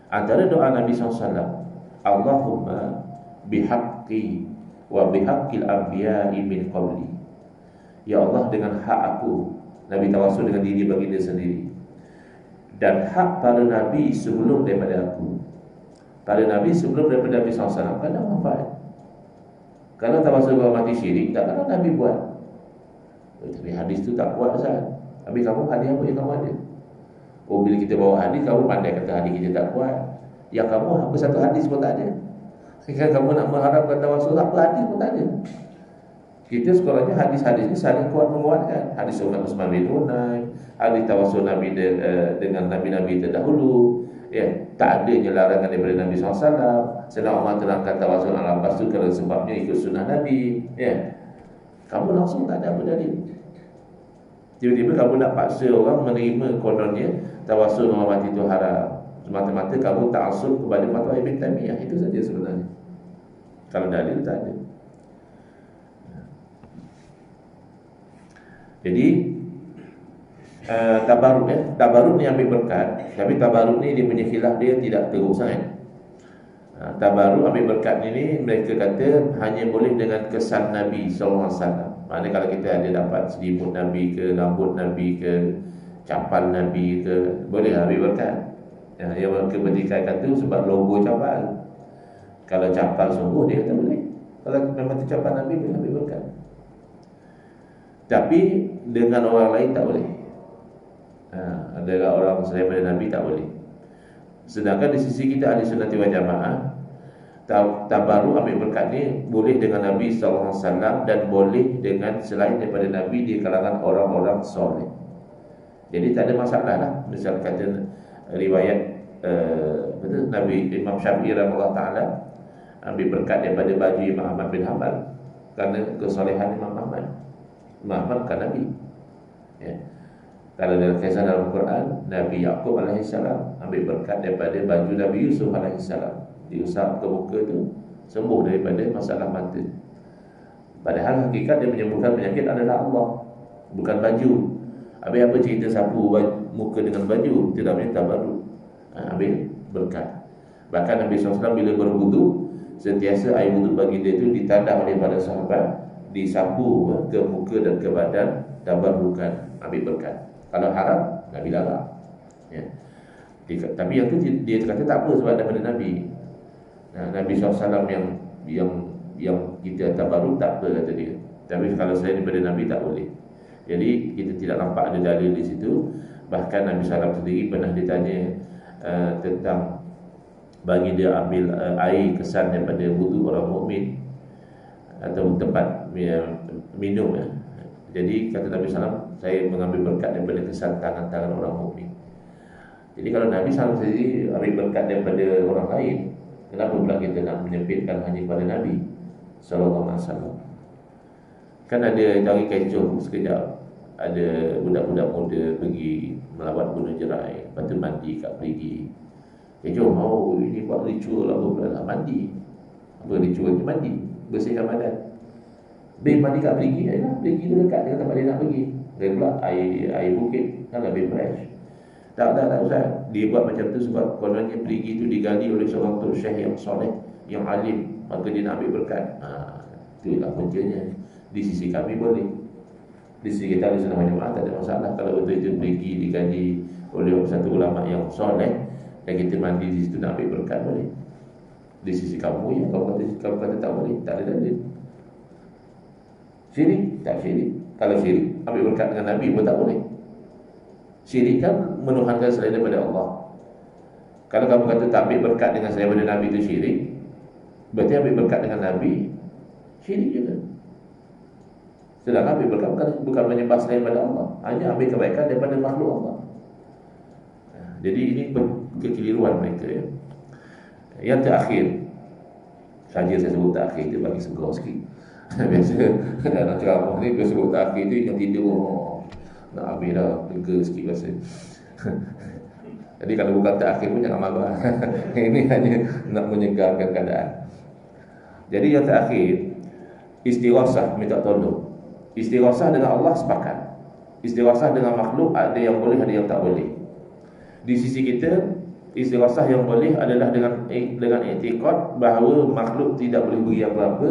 Speaker 1: Antara doa Nabi SAW, Allahumma bihaqqi wa bihaqqil anbiya'i min qabli. Ya Allah, dengan hak aku, Nabi tawasul dengan diri baginda sendiri, dan hak para Nabi sebelum daripada aku. Para Nabi sebelum daripada Nabi SAW kan dah wafat. Kalau tawasul kalau mati syirik, tak kalau Nabi buat. Tapi hadis tu tak kuat Ustaz. Habis kamu hadis apa yang kamu ada? Oh, bila kita bawa hadis, kamu pandai kata hadis kita tak kuat. Yang kamu apa satu hadis pun tak ada. Kan kamu nak mengharapkan tawasul, apa hadis pun tak ada. Kita sekolahnya hadis-hadis ni saling kuat menguatkan. Hadis Utsman bin Hunayf, hadis tawasul Nabi dengan Nabi-Nabi terdahulu. Ya, tak adanya larangan daripada Nabi SAW. Sayyidina Umar terangkan tawasul Al-Abbas tu kerana sebabnya ikut sunnah Nabi. Ya, kamu langsung tak ada apa dalil. Tiba-tiba kamu nak paksa orang menerima kononnya tawasul orang mati itu haram, semata-mata kamu ta'assub kepada fatwa Ibn Taimiyah. Itu saja sebenarnya. Kalau dalil tak ada. Jadi tabaruk, tabaruk ni ambil berkat. Tapi tabaruk ni dia punya khilaf dia tidak teruk sangat. Tabaruk ambil berkat ni mereka kata hanya boleh dengan kesan Nabi SAW. Maknanya kalau kita ada dapat selimut Nabi ke, rambut Nabi ke, capal Nabi ke, boleh ambil berkat. Yang kepentingan tu sebab logo capal. Kalau capal sungguh dia kata boleh. Kalau memang tu capal Nabi, boleh ambil berkat. Tapi dengan orang lain tak boleh. Dengan orang selain daripada Nabi tak boleh. Sedangkan di sisi kita ahli sunnah wal jamaah, tabaruk ambil berkat ni boleh dengan Nabi SAW dan boleh dengan selain daripada Nabi di kalangan orang-orang soleh. Jadi tak ada masalah lah. Misal kata riwayat Nabi Imam Syafi'i rahimahullah ta'ala ambil berkat daripada baju Imam Ahmad bin Hanbal kerana kesolehan Imam Ahmad. Imam Ahmad bukan Nabi, ya. Kalau dalam kisah dalam Quran, Nabi Yaqub alaihissalam ambil berkat daripada baju Nabi Yusuf alaihissalam. Diusap ke muka tu, sembuh daripada masalah mata. Padahal hakikat dia menyembuhkan penyakit adalah Allah, bukan baju. Habis apa cerita sapu muka dengan baju? Itu namanya tabaruk. Ambil berkat. Bahkan Nabi SAW bila berwudu, sentiasa air wudu baginda itu ditandah oleh para sahabat, disapu ke muka dan ke badan, tabarukan, ambil berkat. Kalau haram, Nabi larang, ya. Tapi yang tu dia kata tak apa sebab daripada Nabi. Nabi SAW yang kita tabaruk tak apa kata dia. Tapi kalau selain daripada Nabi tak boleh. Jadi kita tidak nampak ada dalil di situ. Bahkan Nabi SAW sendiri pernah ditanya tentang bagi dia ambil air kesan daripada wudu orang mukmin atau tempat minum, ya. Jadi kata Nabi SAW, saya mengambil berkat daripada kesan tangan-tangan orang mukmin. Jadi kalau Nabi SAW sendiri ambil berkat daripada orang lain, kenapa pula kita nak menyempitkan hanya kepada Nabi SAW? Kan ada dari kecoh sekejap, ada budak-budak muda pergi melawat Gunung Jerai, lepas tu mandi kat perigi. Kecoh, ini buat ritual apa pula lah, mandi. Apa ritual ni? Mandi, bersihkan badan. Mandi kat perigi, perigi tu dekat dengan tempat dia nak pergi. Dia pula air bukit, kan lebih fresh. Tak Ustaz. Dia buat macam tu sebab kononnya perigi itu digali oleh seorang Tok Syekh yang soleh, yang alim, maka dia nak ambil berkat. Itulah puncanya. Di sisi kami boleh. Di sisi kita Ahlussunnah wal Jamaah tak ada masalah kalau betul itu pergi digali oleh satu ulama yang soleh dan kita mandi di situ nak ambil berkat, boleh. Di sisi kamu ya, kamu kata tak boleh, tak ada dalil. Syirik, tak syirik. Kalau syirik, ambil berkat dengan Nabi pun tak boleh. Syirik kan menuhankan selain daripada Allah. Kalau kamu kata tak ambil berkat dengan selain daripada Nabi itu syirik, berarti ambil berkat dengan Nabi syirik juga. Sedangkan ambil berkat bukan menyembah selain daripada Allah, hanya ambil kebaikan daripada makhluk Allah. Jadi ini kekeliruan mereka ya. Yang terakhir, saja saya sebut terakhir itu bagi segar sikit. Biasa dalam ceramah ni dia sebut terakhir tu yang tidur nak habis dah, lega sikit rasa. Jadi kalau bukan terakhir pun jangan marah. Ini hanya nak menyegarkan keadaan. Jadi yang terakhir, istighasah, minta tolong. Istighasah dengan Allah sepakat. Istighasah dengan makhluk ada yang boleh, ada yang tak boleh. Di sisi kita, istighasah yang boleh adalah dengan i'tiqad bahawa makhluk tidak boleh beri apa-apa,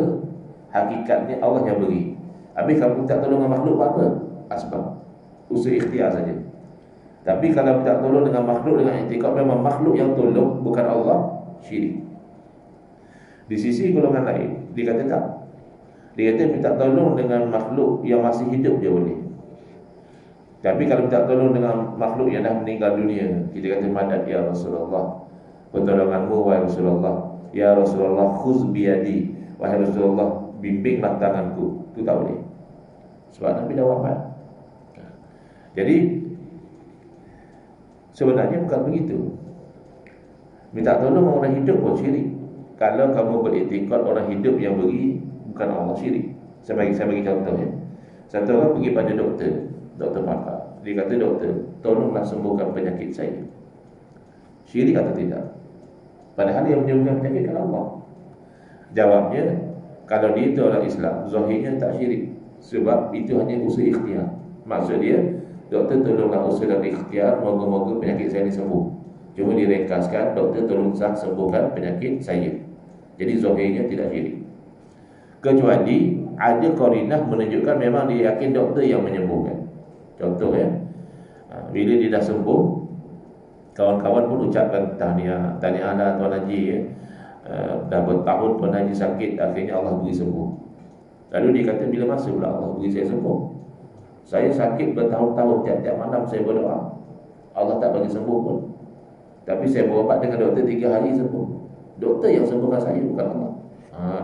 Speaker 1: hakikatnya Allah yang beri. Habis kamu tak tolong dengan makhluk apa? Asbab, usaha ikhtiar saja. Tapi kalau tak tolong dengan makhluk dengan i'tiqad memang makhluk yang tolong, bukan Allah, syirik. Di sisi golongan lain, dia kata tak. Dia kata minta tolong dengan makhluk yang masih hidup je boleh. Tapi kalau minta tolong dengan makhluk yang dah meninggal dunia, kita kata madad ya Rasulullah, pertolonganmu wahai Rasulullah. Ya Rasulullah khuz biyadi, wahai Rasulullah bimbinglah tanganku. Itu tak boleh, sebab Nabi dah wafat. Jadi sebenarnya bukan begitu. Minta tolong orang hidup pun syirik. Kalau kamu beriktikad orang hidup yang beri, bukan Allah, syirik. Saya bagi contoh ya. Satu orang pergi pada doktor pakar. Dia kata, doktor, tolonglah sembuhkan penyakit saya. Syirik atau tidak? Padahal yang menyembuhkan penyakit adalah Allah. Jawabnya, kalau dia itu orang Islam, zahirnya tak syirik. Sebab itu hanya usaha ikhtiar. Maksud dia, doktor tolonglah usaha dan ikhtiar, moga-moga penyakit saya ini sembuh. Cuma direkaskan, doktor tolong sembuhkan penyakit saya. Jadi zahirnya tidak syirik. Kecuali ada qarinah menunjukkan memang dia yakin doktor yang menyembuhkan. Contoh ya, bila dia dah sembuh, kawan-kawan pun ucapkan tahniah Tuan Haji ya. Dah bertahun Tuan Haji sakit, akhirnya Allah beri sembuh. Lalu dia kata, bila masa pula Allah beri saya sembuh? Saya sakit bertahun-tahun, tiap-tiap malam saya berdoa, Allah tak bagi sembuh pun. Tapi saya berubat dengan doktor 3 hari sembuh. Doktor yang sembuhkan saya, bukan Allah.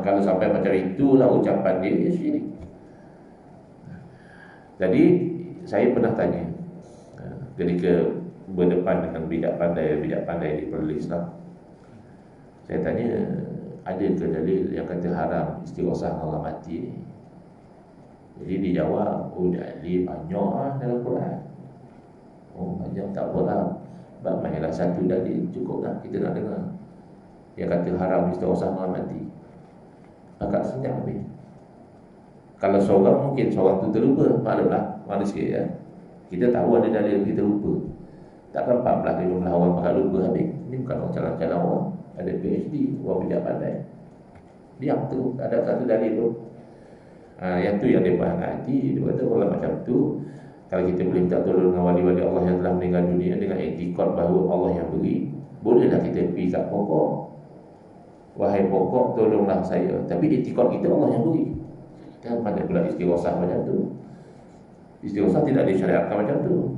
Speaker 1: Kalau sampai macam itulah ucapan dia, ya syirik. Jadi saya pernah tanya ketika berdepan dengan bidak pandai di Perlis lah. Saya tanya, ada ke dalil yang kata haram istighosah Allah mati ni? Jadi dia jawab, dalil banyak dalam Quran. Banyak tak apalah, mainlah satu dalil cukup lah, kita nak dengar. Yang kata haram istighosah Allah mati, agak senyap habis. Kalau seorang, mungkin seorang tu terlupa, maklumlah manusia ya. Kita tahu ada dalil, kita lupa. Takkan 14-15 orang bakal lupa habis. Ini bukan orang calon-calon orang, ada PhD, orang bijak pandai. Diam tu, ada satu dalil tu. Yang tu yang dia faham hati. Dia kata kalau macam tu, kalau kita boleh minta tolong dengan wali-wali Allah yang telah meninggal dunia dengan i'tiqad bahawa Allah yang beri, bolehlah kita pergi kat pokok. Wahai pokok, tolonglah saya. Tapi i'tiqad kita Allah yang beri. Kan pandai pula istighosah macam tu. Istighosah tidak disyariatkan macam tu.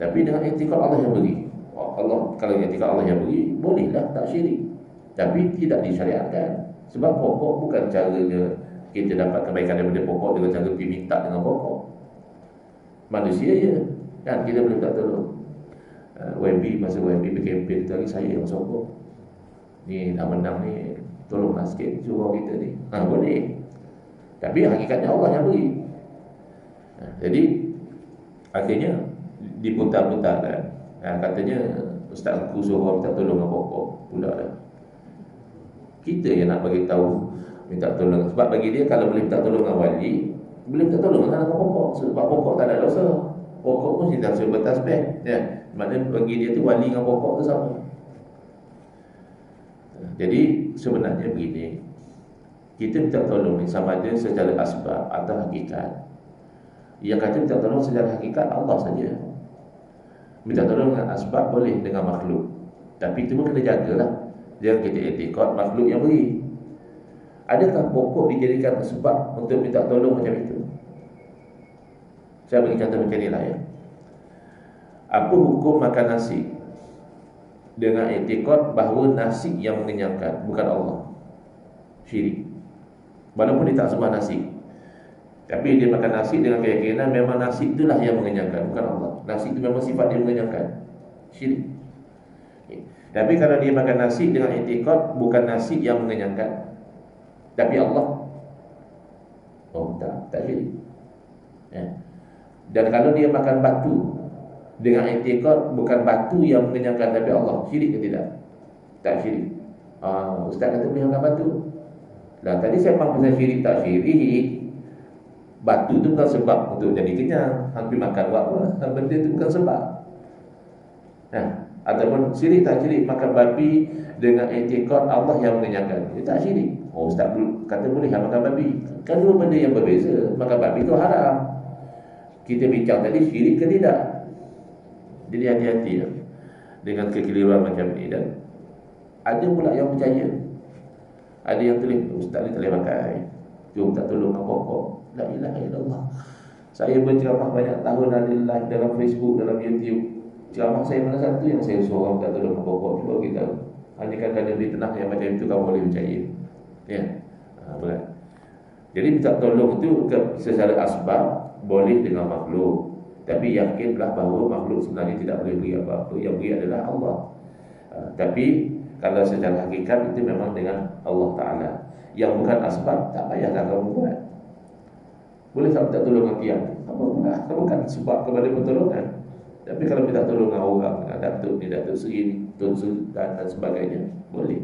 Speaker 1: Tapi dengan i'tiqad Allah yang beri. Allah, kalau i'tiqad Allah yang beri, bolehlah, tak syirik. Tapi tidak disyariatkan. Sebab pokok bukan caranya kita dapat kebaikan daripada pokok dengan cara pergi minta dengan pokok. Manusia je kan, kita boleh tak tolong. YB, masa YB berkempen tadi, saya yang sokong, ni dah menang ni, tolonglah sikit suruh kita ni. Boleh. Tapi hakikatnya Allah yang beri. Jadi akhirnya diputar-putarkan. Katanya ustaz aku suruh minta tolong dengan pokok pula dah. Kita yang nak bagi tahu minta tolong. Sebab bagi dia, kalau boleh minta tolong dengan wali, boleh minta tolong dengan pokok. Sebab pokok tak ada dosa. Pokok pun kita suruh bertasbih, ya. Maknanya bagi dia tu wali dengan pokok tu sama. Jadi sebenarnya begini, kita minta tolong ni sama ada secara asbab atau hakikat. Yang kata minta tolong secara hakikat Allah saja. Minta tolong dengan asbab boleh dengan makhluk, tapi itu pun kena jagalah. Jangan kita etikot makhluk yang beri. Adakah pokok dijadikan sebab untuk minta tolong macam itu? Saya bagi contoh macam inilah, ya. Apa hukum makan nasi dengan etikot bahawa nasi yang mengenyangkan, bukan Allah? Syirik. Walaupun dia tak sembah nasi, tapi dia makan nasi dengan keyakinan memang nasi itulah yang mengenyangkan, bukan Allah. Nasi itu memang sifat dia mengenyangkan. Syirik. Tapi kalau dia makan nasi dengan etikot bukan nasi yang mengenyangkan, tapi Allah, oh tak syirik, ya. Dan kalau dia makan batu dengan etikot bukan batu yang mengenyangkan, tapi Allah, syirik ke tidak? Tak syirik. Ustaz kata boleh makan batu. Lah tadi saya memang pasal syirik tak syirik. Batu tu bukan sebab untuk jadi kenyang. Hampir makan apa? Benda tu bukan sebab. Ataupun syirik tak syirik makan babi dengan etikot Allah yang mengenyangkan. Dia tak syirik. Oh, Ustaz kata boleh makan babi. Kan dua benda yang berbeza. Makan babi tu haram. Kita bincang tadi syirik ke tidak. Jadi hati-hati, ya, dengan kekeliruan macam ni. Dan ada pula yang percaya. Ada yang tulis Ustaz ni tak boleh pakai, jom tak tolong dengan pokok. La ilaha illallah. Saya berceramah banyak tahun ada live dalam Facebook, dalam YouTube. Ceramah saya mana satu yang saya suruh orang tak tolong dengan pokok? Cuba kita hanya kan ada di tenang yang macam itu kamu boleh percaya, ya. Berat. Jadi minta tolong itu secara asbab boleh dengan makhluk, tapi yakinlah bahawa makhluk sebenarnya tidak boleh beri apa-apa. Yang beri adalah Allah. Tapi kalau secara hakikat itu memang dengan Allah Ta'ala. Yang bukan asbab, tak payahlah kamu buat. Boleh tak minta tolong dengan tiang? Apa pula? Bukan sebab kepada pertolongan. Tapi kalau minta tolong dengan orang, dengan Datuk ni, Datuk Seri ni, Tun Seri dan sebagainya, boleh.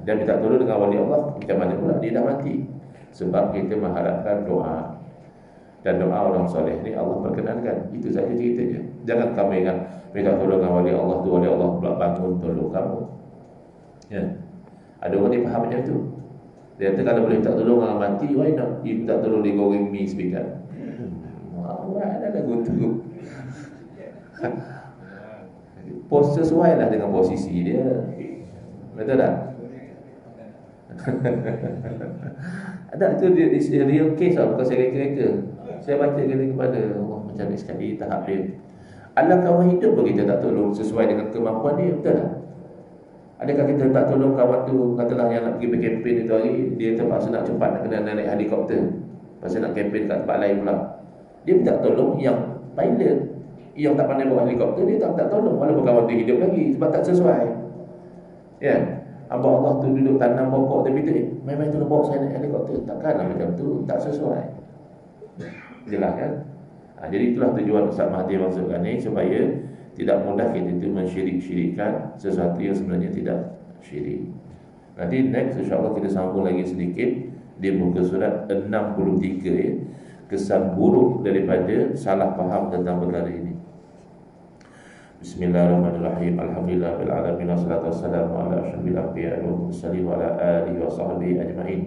Speaker 1: Dan minta tolong dengan wali Allah, macam mana pula? Dia dah mati. Sebab kita mengharapkan doa. Dan doa orang soleh ni Allah perkenankan. Itu saja ceritanya. Jangan kamu ingat minta tolong dengan wali Allah tu, wali Allah pula bangun tolong kamu, ya. Ada orang dia faham macam tu. Dia kata kalau boleh minta tolong orang mati, why not? Dia minta tolong dia goreng mi sepikat. Ada lagu tu. Sesuai lah dengan posisi dia. Betul tak? Ada tu dia real case lah, bukan saya reka-reka. Saya baca kepada Allah macam ni sekali tahap dia. Alam kawan hidup pun kita tak tolong sesuai dengan kemampuan dia, betul tak? Adakah kita tak tolong kawan tu, katalah yang nak pergi berkempen itu hari, dia terpaksa nak cepat nak kena naik helikopter, pasal nak kempen kat tempat lain pula. Dia minta tolong yang pilot, yang tak pandai bawa helikopter, dia tak tolong walaupun kawan tu hidup lagi, sebab tak sesuai. Ya, hamba Allah tu duduk tanam pokok tapi tu memang tolong bawa saya naik helikopter, takkanlah macam tu, tak sesuai. Jelas kan? Jadi itulah tujuan Ustaz Mahathir masukkan ni, supaya tidak mudah kita itu mensyirik-syirikkan sesuatu yang sebenarnya tidak syirik. Nanti next insyaAllah kita sambung lagi sedikit di muka surat 63, ya, kesan buruk daripada salah faham tentang perkara ini. Bismillahirrahmanirrahim. Alhamdulillahirabbil wassalatu wassalamu ala asyrafil anbiya'i wal mursalin wa ala alihi wa sahbihi ajma'in.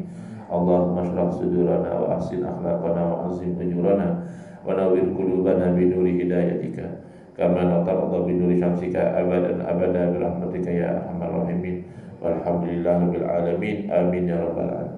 Speaker 1: Allahumma shrah sudurana wa ahsin akhlaqana wa azim ujurana wa nawwir qulubana bi nuri hidayatika kama natarda bi nuri syamsika abadan abada bi rahmatika ya arhamar rahimin. Walhamdulillahirabbil alamin. Amin ya rabbal alamin.